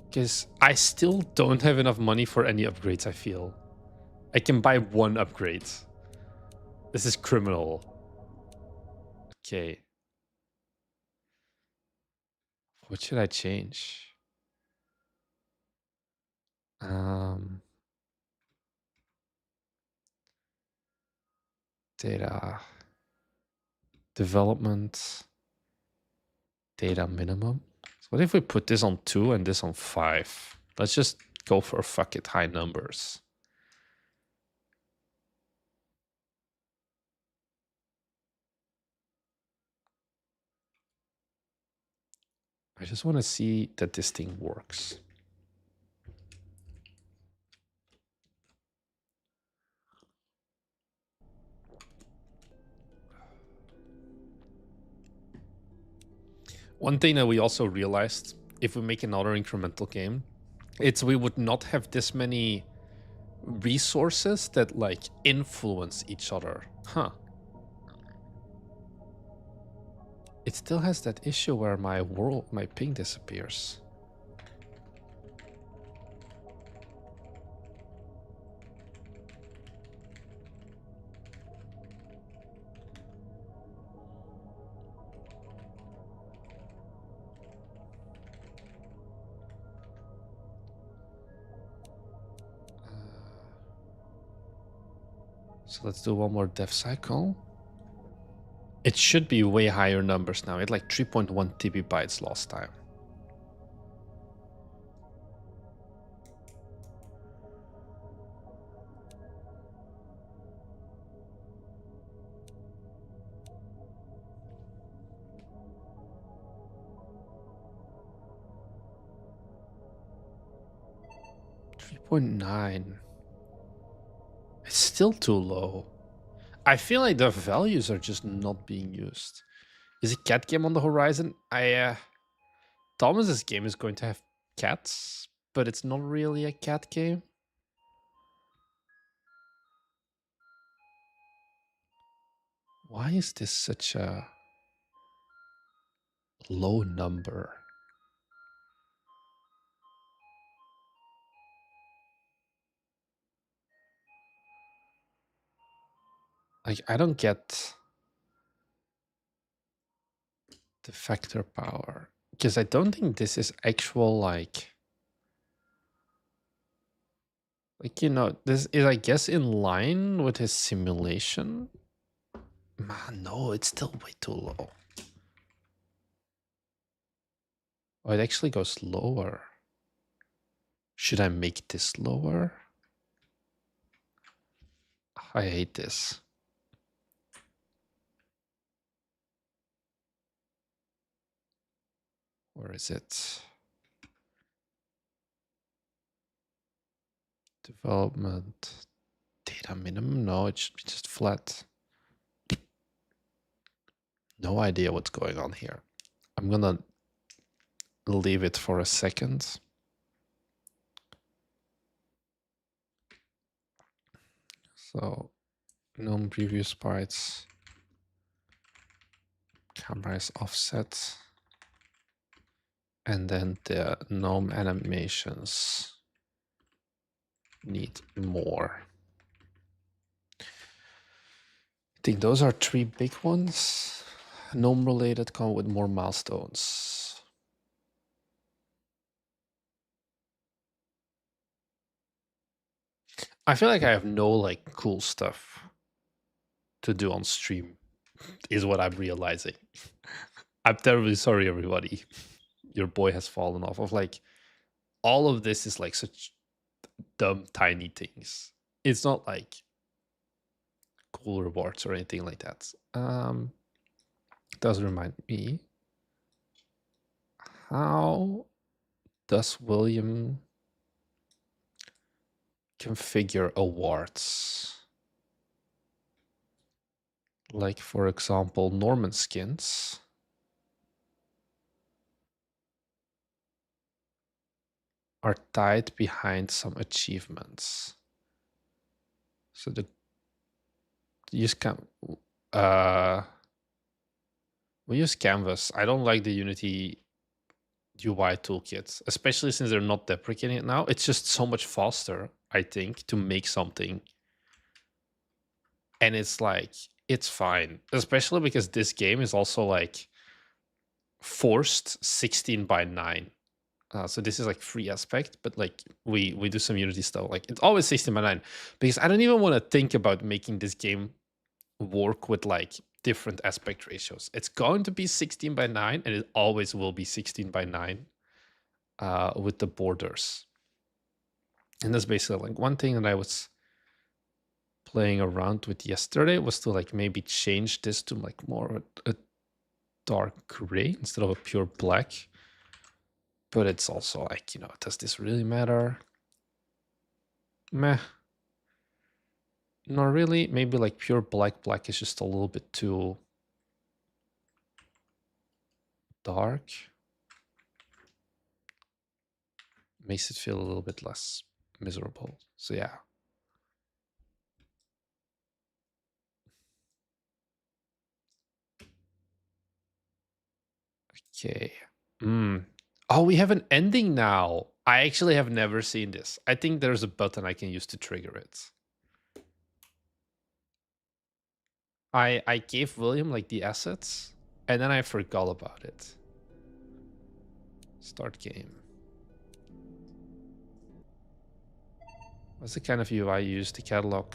Because I still don't have enough money for any upgrades, I feel. I can buy one upgrade. This is criminal. Okay. What should I change? Data. Development. Data minimum. So what if we put this on 2 and this on 5? Let's just go for fuck it high numbers. I just want to see that this thing works. One thing that we also realized, if we make another incremental game, it's we would not have this many resources that like influence each other. Huh. It still has that issue where my ping disappears. So let's do one more dev cycle. It should be way higher numbers now. It like 3.1 TB bytes last time. .9. It's still too low. I feel like the values are just not being used. Is a cat game on the horizon? Thomas's game is going to have cats, but it's not really a cat game. Why is this such a low number? Like, I don't get the factor power. Because I don't think this is actual, like, you know, this is, I guess, in line with his simulation. Man, no, it's still way too low. Oh, it actually goes lower. Should I make this lower? I hate this. Where is it? Development. Data minimum? No, it should be just flat. No idea what's going on here. I'm gonna leave it for a second. So, gnome preview sprites. Camera is offset. And then the gnome animations need more. I think those are 3 big ones. Gnome related come with more milestones. I feel like I have no like cool stuff to do on stream, is what I'm realizing. I'm terribly sorry, everybody. Your boy has fallen off of like all of this is like such dumb tiny things. It's not like cool rewards or anything like that. Does remind me, how does William configure awards? Like, for example, Norman skins. Are tied behind some achievements. So the use we use Canvas. I don't like the Unity UI toolkits, especially since they're not deprecating it now. It's just so much faster, I think, to make something. And it's like, it's fine, especially because this game is also like forced 16:9. So this is like free aspect, but like we do some Unity stuff. Like it's always 16:9 because I don't even want to think about making this game work with like different aspect ratios. It's going to be 16:9 and it always will be 16:9 with the borders. And that's basically like one thing that I was playing around with yesterday was to like maybe change this to like more a dark gray instead of a pure black. But it's also like, you know, does this really matter? Meh. Not really. Maybe like pure black is just a little bit too dark. Makes it feel a little bit less miserable. So yeah. Okay. Oh, we have an ending now. I actually have never seen this. I think there's a button I can use to trigger it. I gave William like the assets, and then I forgot about it. Start game. What's the kind of UI you use to catalog?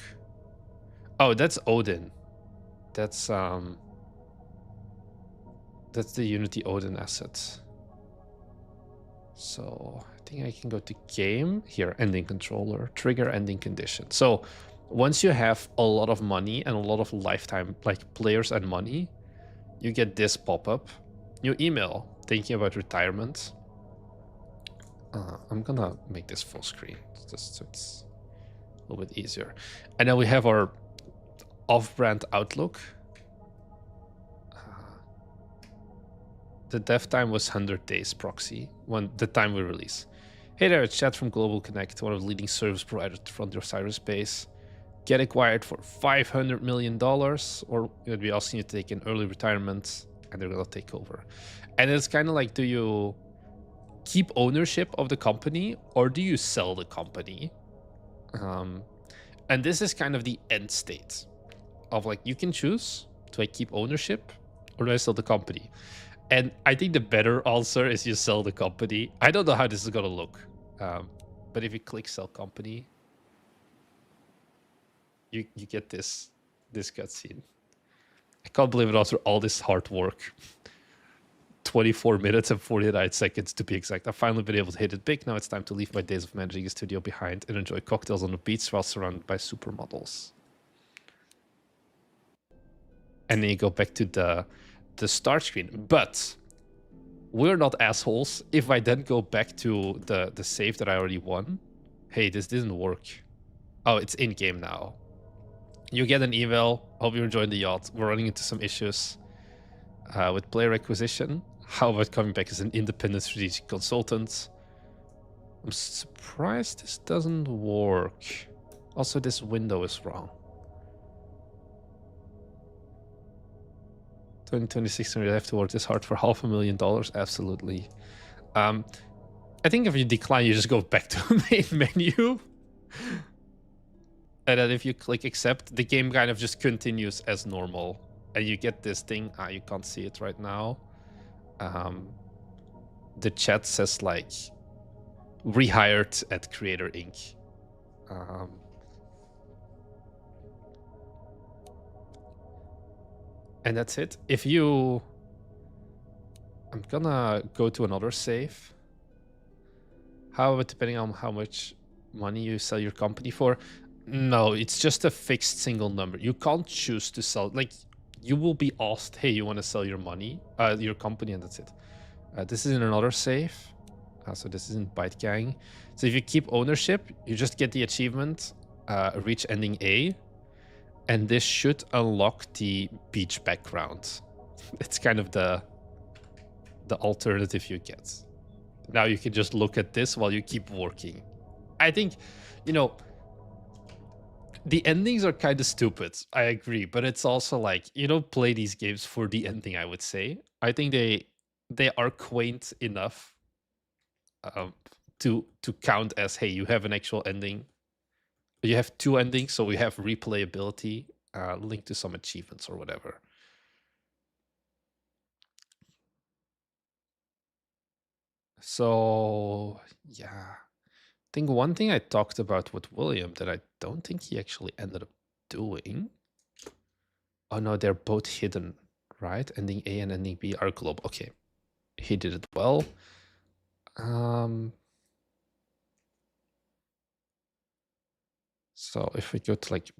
Oh, that's Odin. That's the Unity Odin asset. So I think I can go to game here, ending controller, trigger ending condition. So once you have a lot of money and a lot of lifetime like players and money, you get this pop-up. New email, thinking about retirement. I'm gonna make this full screen just so it's a little bit easier. And then we have our off-brand Outlook. The dev time was 100 days proxy, when the time we release. Hey there, it's Chad from Global Connect, one of the leading service providers to frontier cyberspace. Get acquired for $500 million, or you'd be asking you to take an early retirement, and they're gonna take over. And it's kind of like, do you keep ownership of the company, or do you sell the company? And this is kind of the end state of like, you can choose, do I keep ownership, or do I sell the company? And I think the better answer is you sell the company. I don't know how this is gonna look, but if you click sell company, you get this cutscene. I can't believe it after all this hard work. 24 minutes and 49 seconds to be exact. I've finally been able to hit it big. Now it's time to leave my days of managing a studio behind and enjoy cocktails on the beach while surrounded by supermodels. And then you go back to the start screen. But we're not assholes. If I then go back to the save that I already won, hey, this didn't work. Oh, it's in-game now. You get an email. Hope you're enjoying the yacht. We're running into some issues with player acquisition. How about coming back as an independent strategic consultant? I'm surprised this doesn't work. Also, this window is wrong. 2026, we have to work this hard for $500,000. Absolutely. I think if you decline, you just go back to main menu. And then if you click accept, the game kind of just continues as normal. And you get this thing. You can't see it right now. The chat says like rehired at Creator Inc. And that's it. If you... I'm gonna go to another save. How about depending on how much money you sell your company for? No, it's just a fixed single number. You can't choose to sell. Like, you will be asked, hey, you want to sell your money, your company, and that's it. This is in another save. So this isn't Byte Gang. So if you keep ownership, you just get the achievement, reach ending A. And this should unlock the beach background. It's kind of the alternative you get. Now you can just look at this while you keep working. I think, you know, the endings are kind of stupid. I agree, but it's also like, you don't play these games for the ending, I would say. I think they are quaint enough to count as, hey, you have an actual ending. You have two endings, so we have replayability linked to some achievements or whatever. So, yeah. I think one thing I talked about with William that I don't think he actually ended up doing. Oh no, they're both hidden, right? Ending A and ending B are global. Okay, he did it well. So if we go to like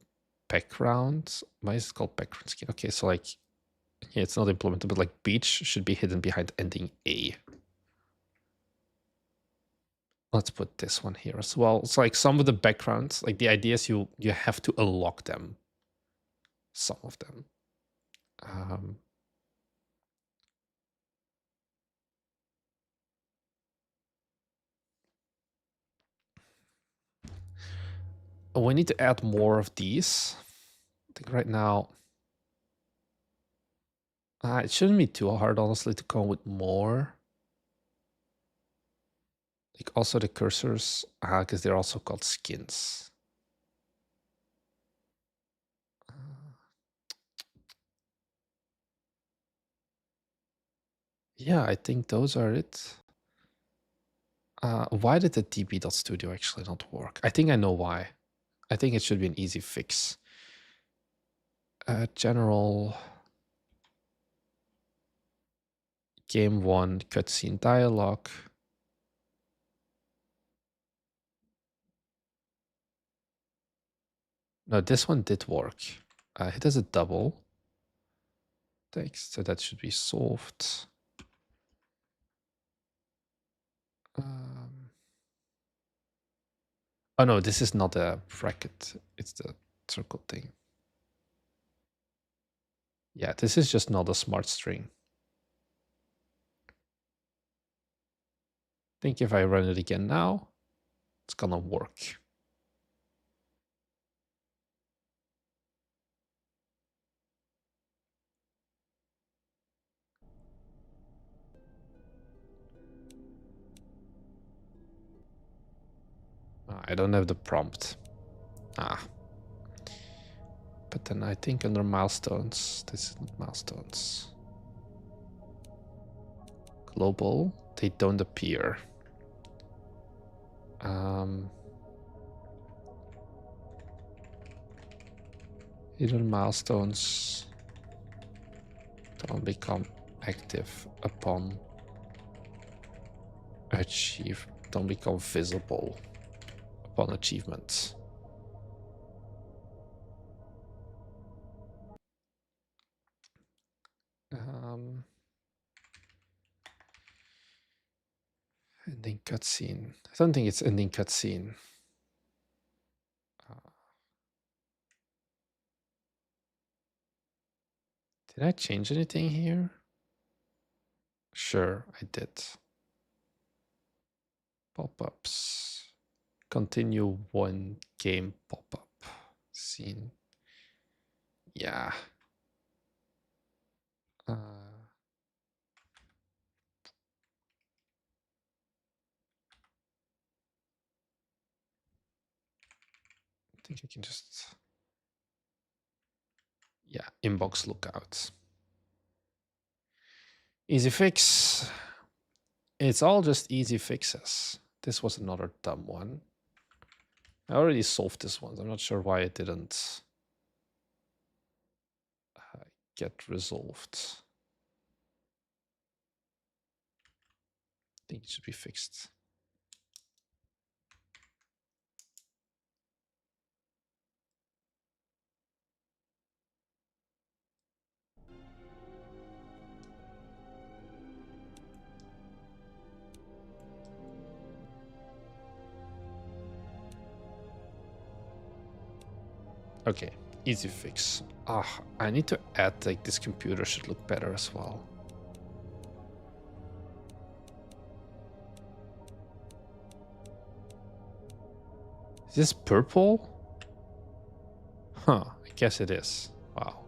background, why is it called background skin? Okay, so like, yeah, it's not implemented, but like beach should be hidden behind ending A. Let's put this one here as well. It's like some of the backgrounds, like the idea is you have to unlock them. Some of them. We need to add more of these. I think right now, it shouldn't be too hard, honestly, to come with more. Like also the cursors, because they're also called skins. Yeah, I think those are it. Why did the db.studio actually not work? I think I know why. I think it should be an easy fix. General game 1 cutscene dialogue. No, this one did work. It does a double text, so that should be solved. Oh no, this is not a bracket. It's the circle thing. Yeah, this is just not a smart string. I think if I run it again now, it's gonna work. I don't have the prompt. But then I think under milestones, this is not milestones. Global, they don't appear. Hidden milestones don't become active upon achieve, don't become visible upon achievement. Ending cutscene. I don't think it's ending cutscene. Did I change anything here? Sure, I did. Pop-ups. Continue one game pop-up. Scene. Yeah. I think I can just... Yeah, inbox lookouts. Easy fix. It's all just easy fixes. This was another dumb one. I already solved this one. I'm not sure why it didn't get resolved. I think it should be fixed. Okay, easy fix. I need to add, like, this computer should look better as well. Is this purple? Huh, I guess it is. Wow.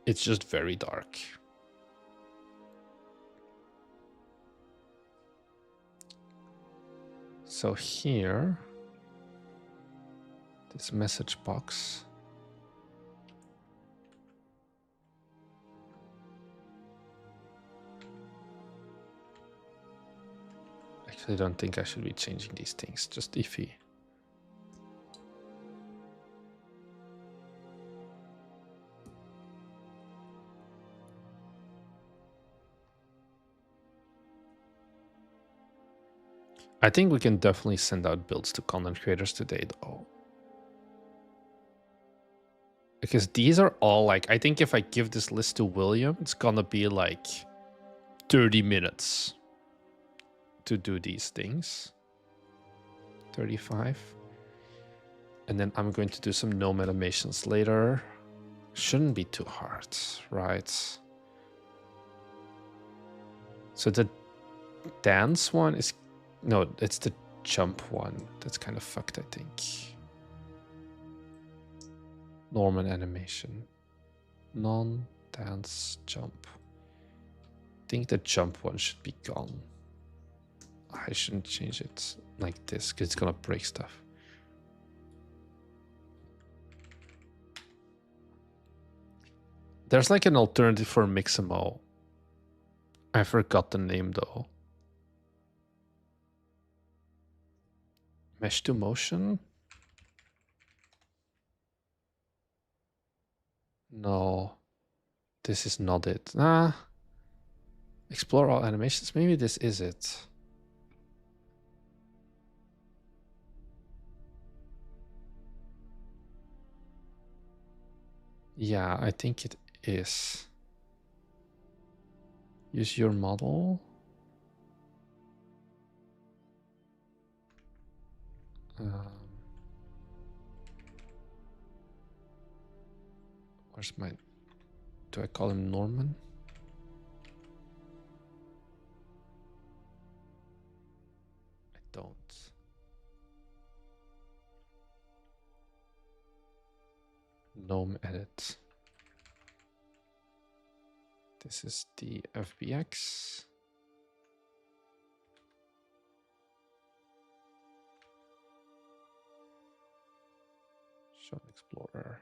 It's just very dark. So here, this message box. Actually, I don't think I should be changing these things, just iffy. I think we can definitely send out builds to content creators today, though. Because these are all like, I think if I give this list to William, it's gonna be like 30 minutes to do these things. 35. And then I'm going to do some gnome animations later. Shouldn't be too hard, right? So the dance one is... No, it's the jump one. That's kind of fucked, I think. Norman animation. Non-dance jump. I think the jump one should be gone. I shouldn't change it like this because it's gonna break stuff. There's like an alternative for Mixamo. I forgot the name though. Mesh to motion? No, this is not it. Explore all animations. Maybe this is it. Yeah, I think it is. Use your model. Where's my... Do I call him Norman? I don't. Gnome edit. This is the FBX. Shot Explorer.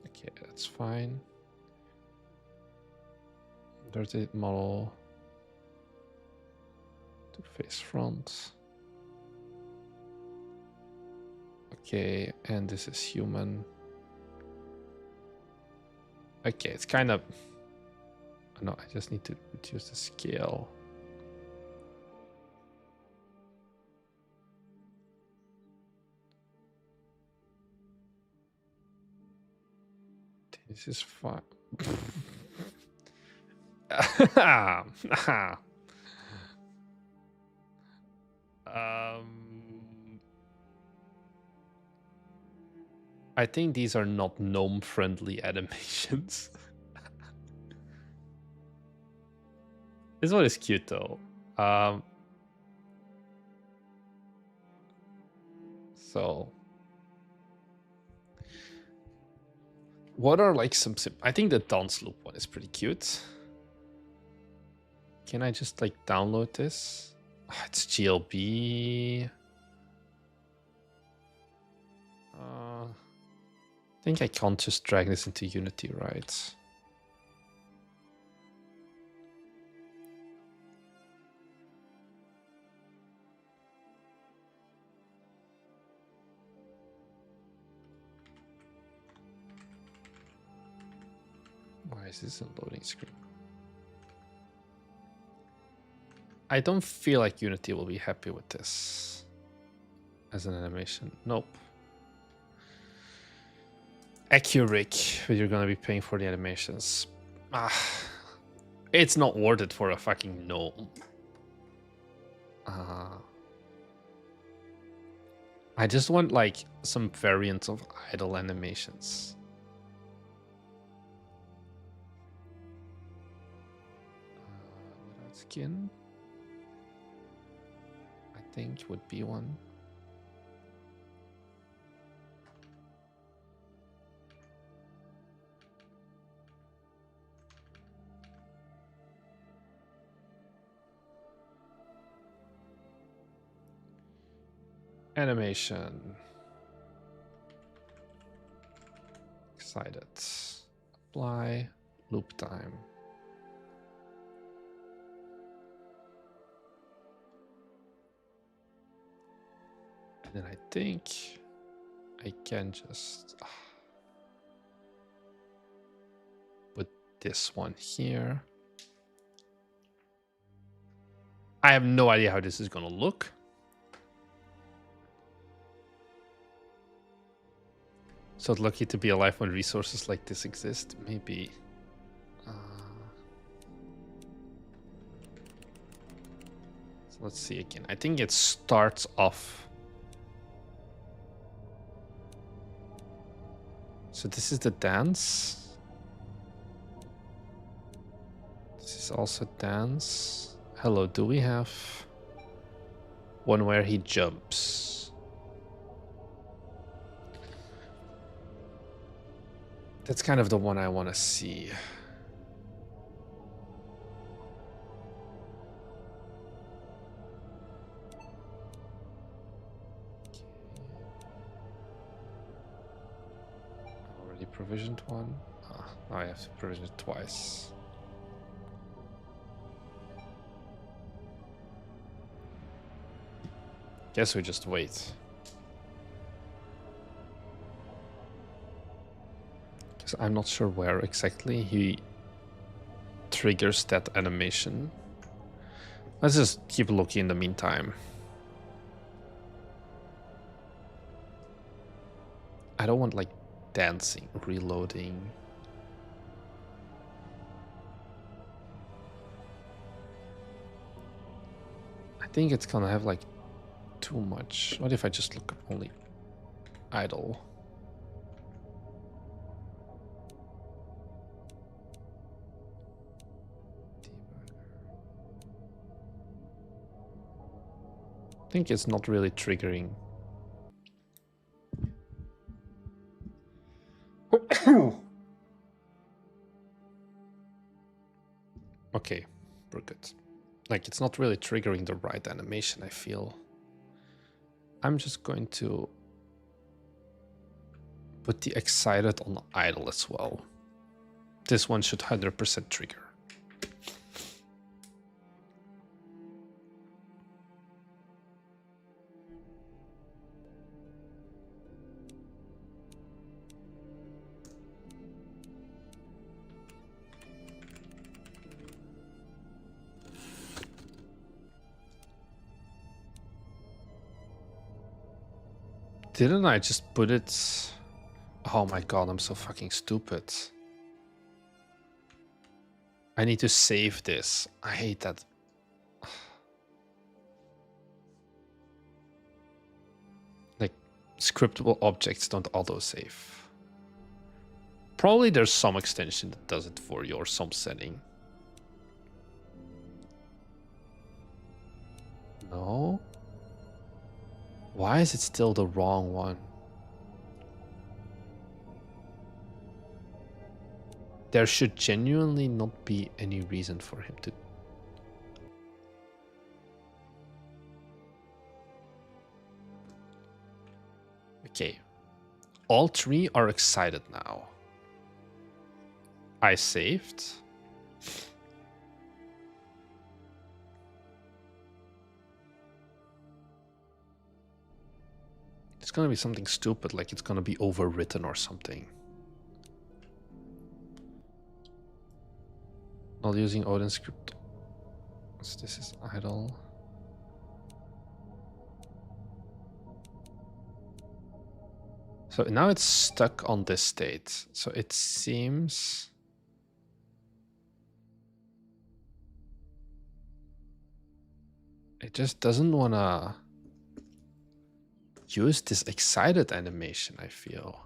Okay, that's fine. There's the model to face front. Okay, and this is human. Okay, it's kind of... No, I just need to reduce the scale. This is fine. I think these are not gnome-friendly animations. This one is cute though. So, what are like some? I think the dance loop one is pretty cute. Can I just like download this? Oh, it's GLB. I think I can't just drag this into Unity, right? Why is this a loading screen? I don't feel like Unity will be happy with this as an animation. Nope. Accurate, but you're gonna be paying for the animations. It's not worth it for a fucking gnome. I just want like some variants of idle animations. Without skin, I think would be one. Animation. Excited. Apply. Loop time. And then I think I can just put this one here. I have no idea how this is going to look. So lucky to be alive when resources like this exist. Maybe. So let's see again. I think it starts off So this is the dance. This is also dance. Hello, do we have one where he jumps? That's kind of the one I want to see. Already provisioned one. Ah, now I have to provision it twice. Guess we just wait. Because I'm not sure where exactly he triggers that animation. Let's just keep looking in the meantime. I don't want like dancing, reloading. I think it's gonna have like too much. What if I just look up only idle? I think it's not really triggering. Okay, we're good. Like, it's not really triggering the right animation, I feel. I'm just going to put the excited on idle as well. This one should 100% trigger. Didn't I just put it? Oh my god, I'm so fucking stupid. I need to save this. I hate that. Like, scriptable objects don't autosave. Probably there's some extension that does it for you or some setting. No? Why is it still the wrong one? There should genuinely not be any reason for him to... Okay. All three are excited now. I saved. It's gonna be something stupid, like it's gonna be overwritten or something. Not using Odin script. So this is idle. So now it's stuck on this state. So it seems... it just doesn't wanna use this excited animation, I feel.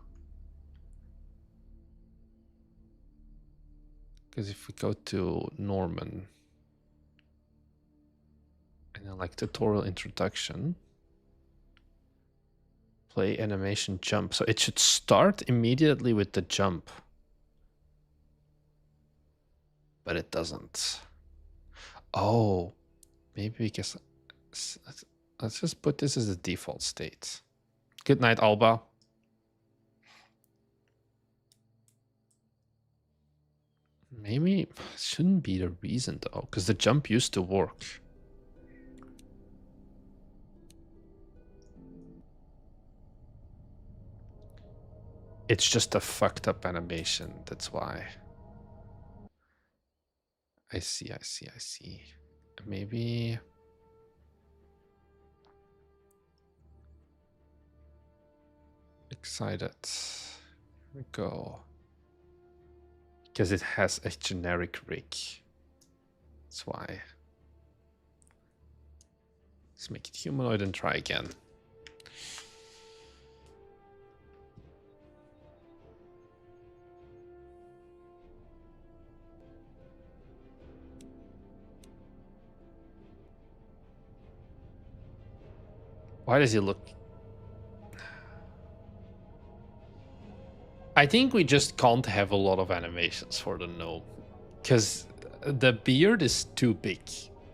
Because if we go to Gnorman and then like tutorial introduction, play animation jump. So it should start immediately with the jump. But it doesn't. Oh, maybe because let's just put this as the default state. Good night, Alba. Maybe it shouldn't be the reason though, because the jump used to work. It's just a fucked up animation, that's why. I see. Maybe... excited. Here we go. Because it has a generic rig. That's why. Let's make it humanoid and try again. Why does he look? I think we just can't have a lot of animations for the gnome, because the beard is too big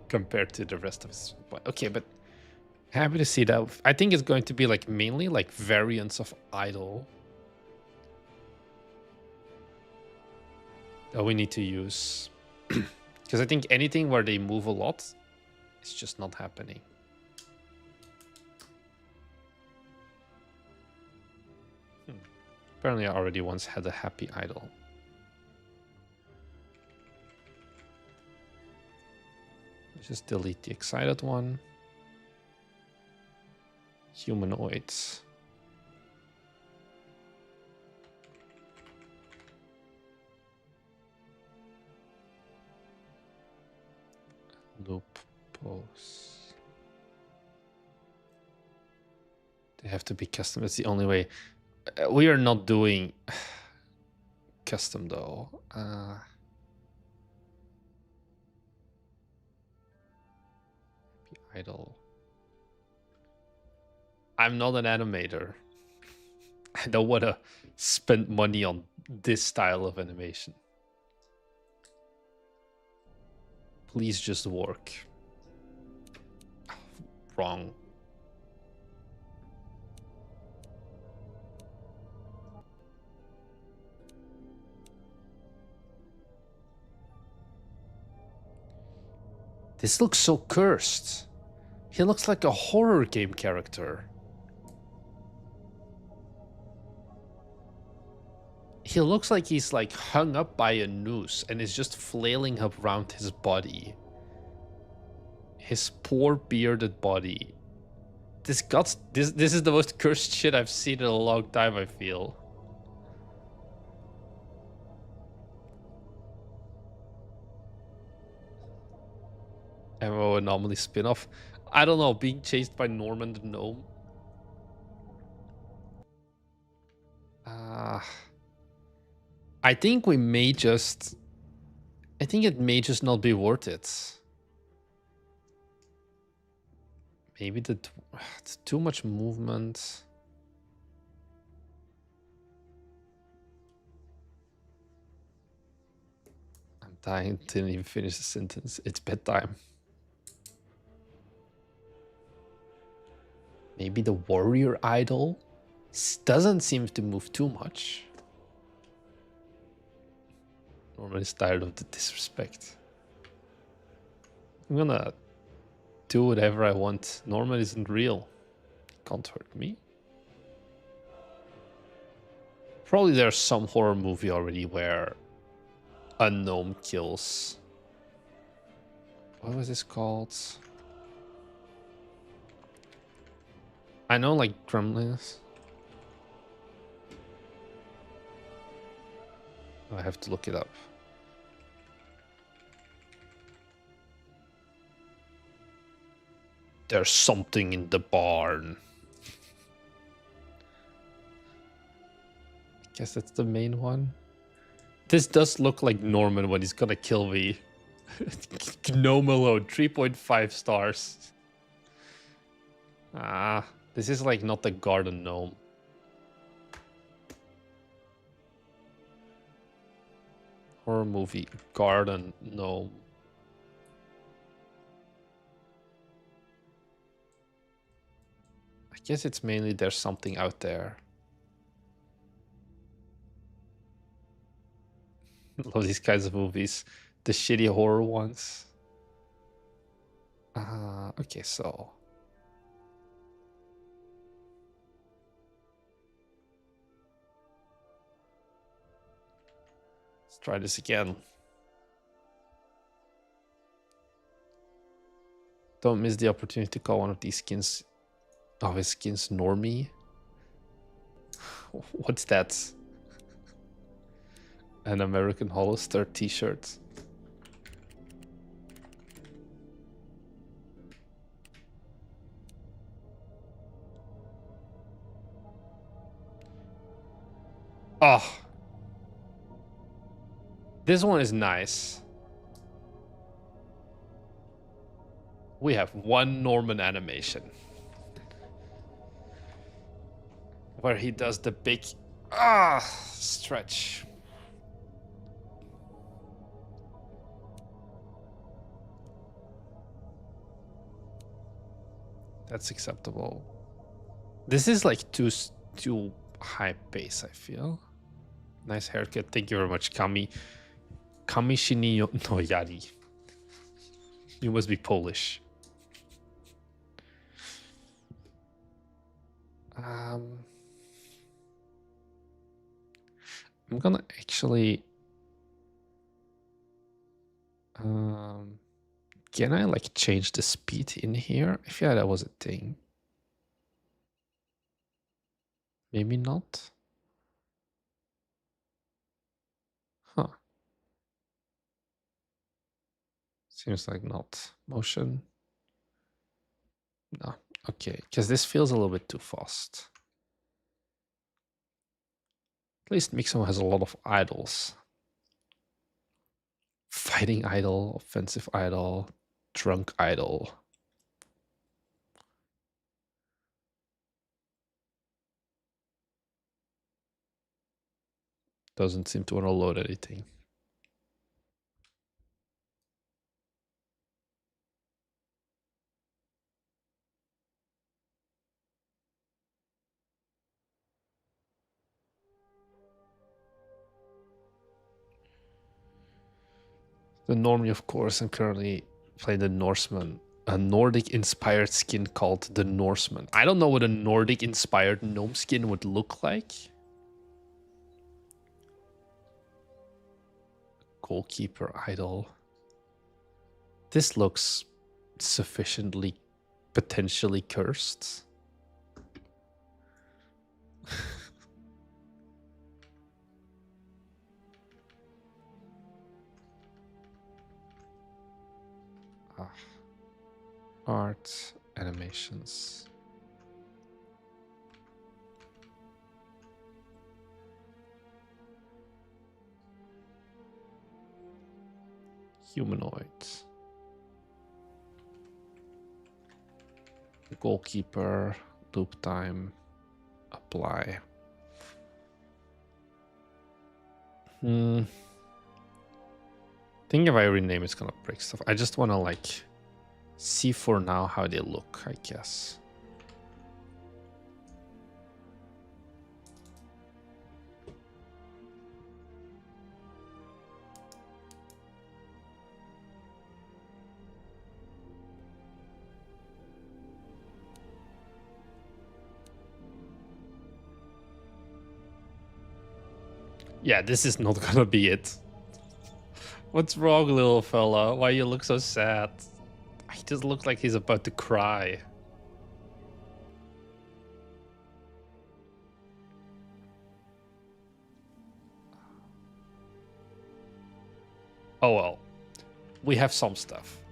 compared to the rest of his. Okay, but happy to see that. I think it's going to be like mainly like variants of idle that we need to use, because I think anything where they move a lot is just not happening. Apparently I already once had a happy idol. Let's just delete the excited one. Humanoids. Loop pose. They have to be custom. It's the only way. We are not doing custom though. Idle. I'm not an animator. I don't want to spend money on this style of animation. Please just work. Wrong. This looks so cursed. He looks like a horror game character. He looks like he's like hung up by a noose and is just flailing up around his body. His poor bearded body. This is the most cursed shit I've seen in a long time, I feel. MMO Anomaly spin-off. I don't know, being chased by Norman the Gnome. I think we may just... I think it may just not be worth it. Maybe it's too much movement. I'm dying, didn't even finish the sentence. It's bedtime. Maybe the warrior idol doesn't seem to move too much. Norman is tired of the disrespect. I'm gonna do whatever I want. Norman isn't real. He can't hurt me. Probably there's some horror movie already where a gnome kills. What was this called? I know, like Gremlins. I have to look it up. There's something in the barn. I guess that's the main one. This does look like Norman when he's gonna kill me. Gnome alone, 3.5 stars. This is like not the garden gnome. Horror movie, garden gnome. I guess it's mainly there's something out there. Love these kinds of movies. The shitty horror ones. Okay, so... let's try this again. Don't miss the opportunity to call one of these skins... oh, his skins normie? What's that? An American Hollister t-shirt. Oh. This one is nice. We have one Norman animation. where he does the big stretch. That's acceptable. This is like too high pace, I feel. Nice haircut. Thank you very much, Kami. Kamishini no Yari. You must be Polish. I'm gonna actually can I like change the speed in here? I feel like that was a thing. Maybe not. Huh. Seems like not. Motion. No. Okay, because this feels a little bit too fast. At least Mixo has a lot of idles. Fighting idle, offensive idle, drunk idle. Doesn't seem to want to load anything. The Normie, of course, I'm currently playing the Norseman. A Nordic-inspired skin called the Norseman. I don't know what a Nordic-inspired gnome skin would look like. Goalkeeper idol. This looks sufficiently potentially cursed. Art, animations. Humanoid. Goalkeeper, loop time, apply. I think if I rename it's gonna break stuff. I just wanna like see for now how they look, I guess. Yeah, this is not gonna be it. What's wrong, little fella? Why you look so sad? He just looks like he's about to cry. Oh well. We have some stuff.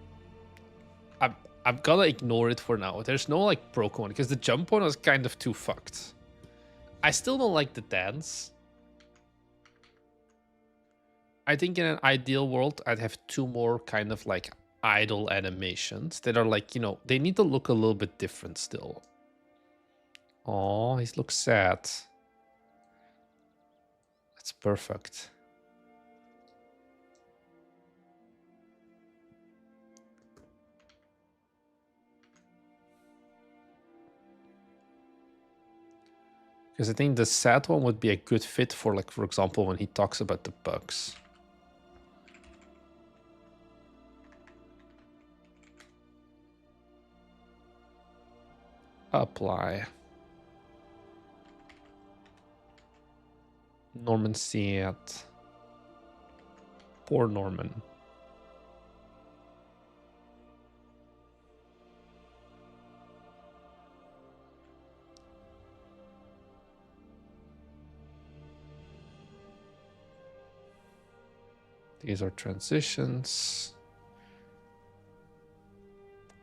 I'm gonna ignore it for now. There's no like broken one because the jump one was kind of too fucked. I still don't like the dance. I think in an ideal world, I'd have two more kind of like idle animations that are like, you know, they need to look a little bit different still. Oh, he looks sad. That's perfect. Because I think the sad one would be a good fit for, like, for example, when he talks about the bugs. Apply. Norman Seat. Poor Norman. These are transitions.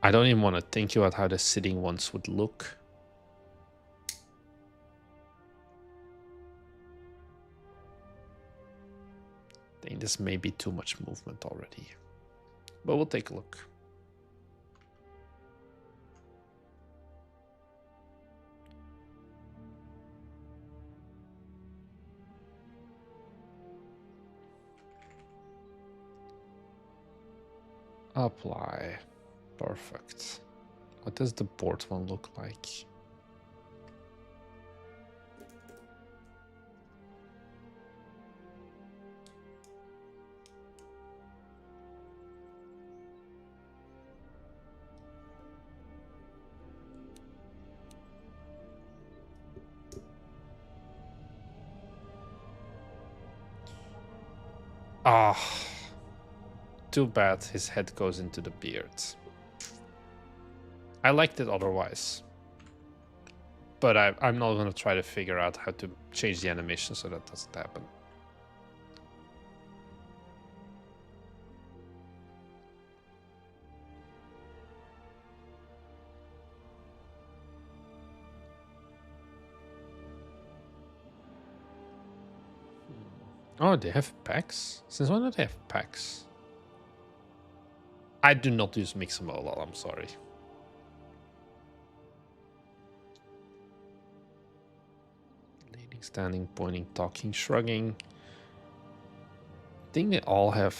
I don't even want to think about how the sitting ones would look. I think this may be too much movement already. But we'll take a look. Apply. Perfect. What does the board one look like? Ah, too bad his head goes into the beard. I liked it otherwise. But I'm not going to try to figure out how to change the animation so that doesn't happen. Oh, they have packs? Since when do they have packs? I do not use Mixamo, I'm sorry. Leaning, standing, pointing, talking, shrugging. I think they all have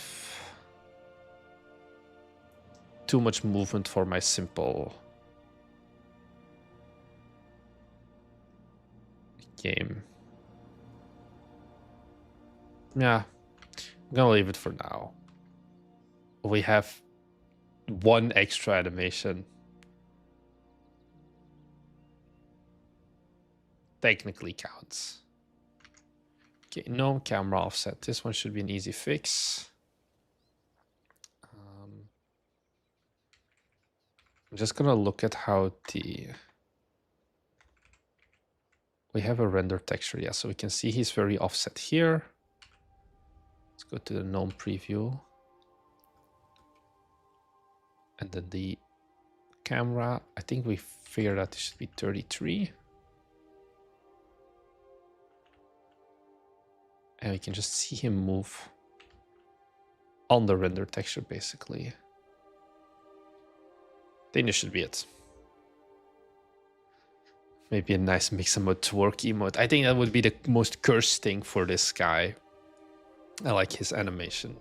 too much movement for my simple game. Yeah, I'm gonna leave it for now. We have one extra animation. Technically counts. Okay, no camera offset. This one should be an easy fix. I'm just gonna look at how we have a render texture, yeah, so we can see he's very offset here. Let's go to the GNOME preview. And then the camera, I think we figured out it should be 33. And we can just see him move on the render texture, basically. I think this should be it. Maybe a nice mix emote, twerk emote. I think that would be the most cursed thing for this guy. I like his animation.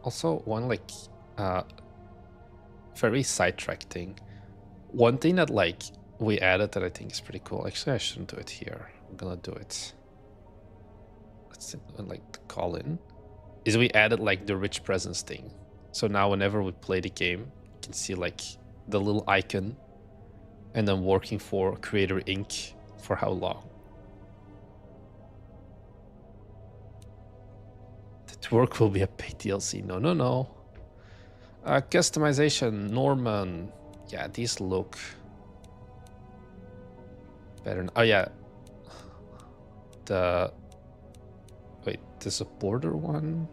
Also, one like very sidetracked thing. One thing that like we added that I think is pretty cool. Actually, I shouldn't do it here. I'm gonna do it. Let's like call in. Is we added like the rich presence thing. So now whenever we play the game, you can see like the little icon and then working for Creator Inc. for how long. The twerk will be a paid DLC. No, no, no. Customization, Norman. Yeah, these look better. Oh yeah. Wait, there's a border one.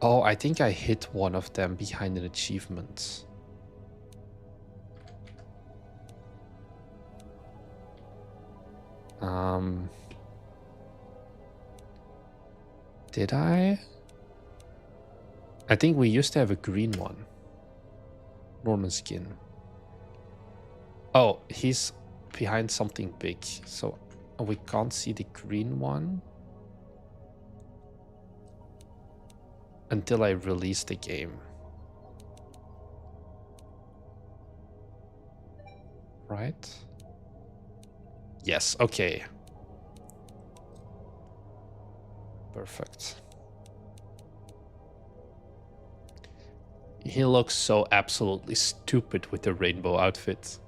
Oh, I think I hit one of them behind an achievement. Did I? I think we used to have a green one. Norman skin. Oh, he's behind something big, so we can't see the green one until I release the game. Right? Yes, okay. Perfect. He looks so absolutely stupid with the rainbow outfit.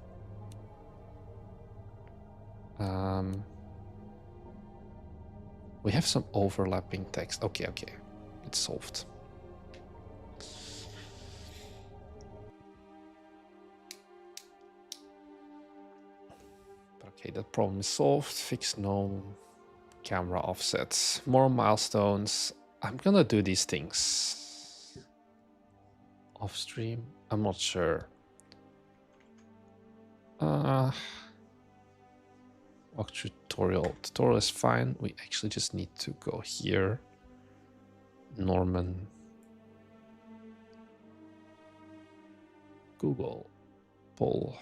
We have some overlapping text. Okay, okay. It's solved. Okay, that problem is solved. Fix no camera offsets. More milestones. I'm gonna do these things off stream. I'm not sure. Walk tutorial. Tutorial is fine. We actually just need to go here. Norman. Google. Poll.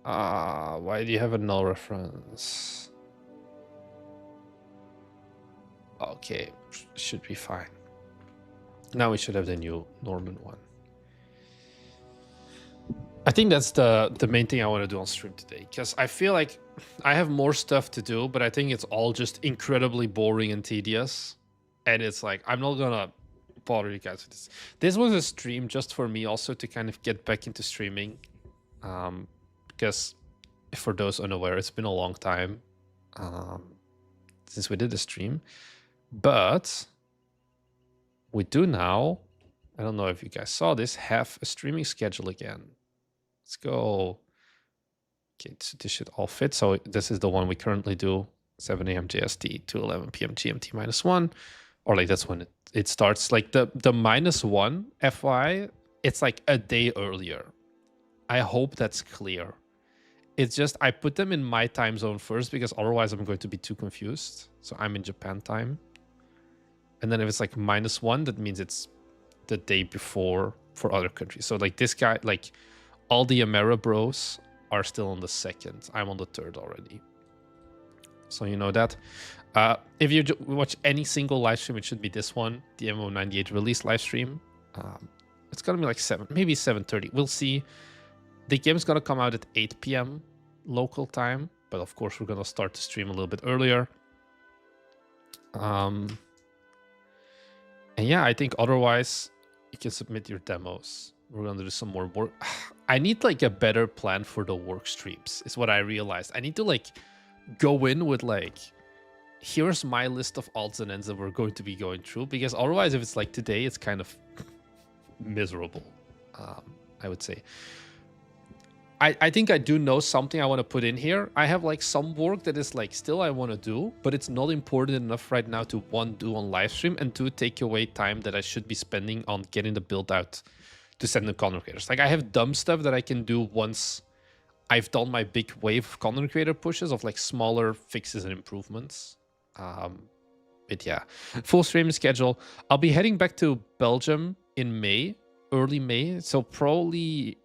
Why do you have a null reference? Okay, should be fine. Now we should have the new Norman one. I think that's the main thing I want to do on stream today, because I feel like I have more stuff to do, but I think it's all just incredibly boring and tedious. And it's like, I'm not gonna bother you guys with this. This was a stream just for me also to kind of get back into streaming. Because for those unaware, it's been a long time since we did the stream. But we do now, I don't know if you guys saw this, have a streaming schedule again. Let's go. Okay, so this should all fit. So this is the one we currently do, 7 a.m. JST to 11 p.m. GMT -1. Or like that's when it starts. Like the -1 FY, it's like a day earlier. I hope that's clear. It's just I put them in my time zone first because otherwise I'm going to be too confused. So I'm in Japan time. And then if it's like -1, that means it's the day before for other countries. So like this guy, like all the Amera bros are still on the 2nd. I'm on the 3rd already. So you know that. If you watch any single live stream, it should be this one, the MO98 release live stream. It's gonna be like 7, maybe 7:30. We'll see. The game's gonna come out at 8 p.m. local time, but of course we're gonna start the stream a little bit earlier. And yeah, I think otherwise you can submit your demos. We're gonna do some more work. I need like a better plan for the work streams, is what I realized. I need to like go in with like, here's my list of odds and ends that we're going to be going through, because otherwise if it's like today, it's kind of miserable, I would say. I think I do know something I want to put in here. I have like some work that is like still I want to do, but it's not important enough right now to one, do on live stream, and two, take away time that I should be spending on getting the build out to send the content creators. Like I have dumb stuff that I can do once I've done my big wave of content creator pushes of like smaller fixes and improvements. But yeah, full stream schedule. I'll be heading back to Belgium in May, early May. So probably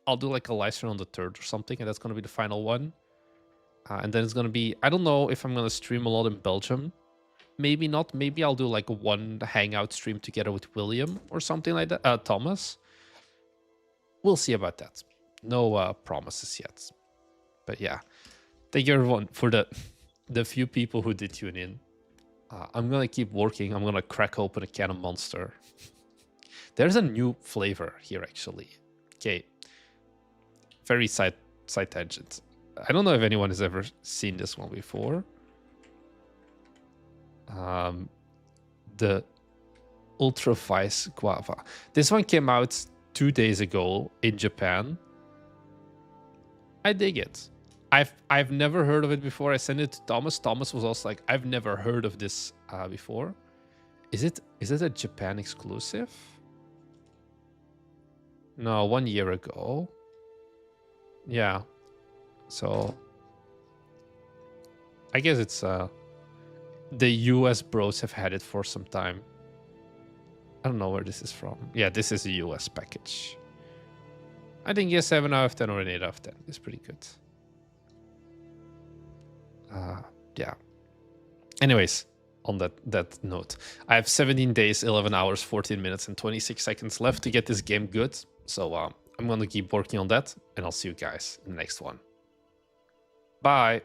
I'll do like a live stream on the 3rd or something, and that's going to be the final one. And then it's going to be, I don't know if I'm going to stream a lot in Belgium. Maybe not. Maybe I'll do like one hangout stream together with William or something like that. Thomas. We'll see about that. No promises yet. But yeah, thank you everyone for the few people who did tune in. I'm going to keep working. I'm going to crack open a can of Monster. There's a new flavor here, actually. Okay. Very side tangent. I don't know if anyone has ever seen this one before. The Ultra Vice Guava. This one came out 2 days ago in Japan. I dig it. I've never heard of it before. I sent it to Thomas. Thomas was also like, I've never heard of this before. Is it a Japan exclusive? No, 1 year ago. Yeah. So I guess it's the US bros have had it for some time. I don't know where this is from. Yeah, this is a US package. I think a 7 out of 10 or an 8 out of 10 is pretty good. Yeah. Anyways, on that note, I have 17 days, 11 hours, 14 minutes, and 26 seconds left to get this game good. So I'm going to keep working on that, and I'll see you guys in the next one. Bye.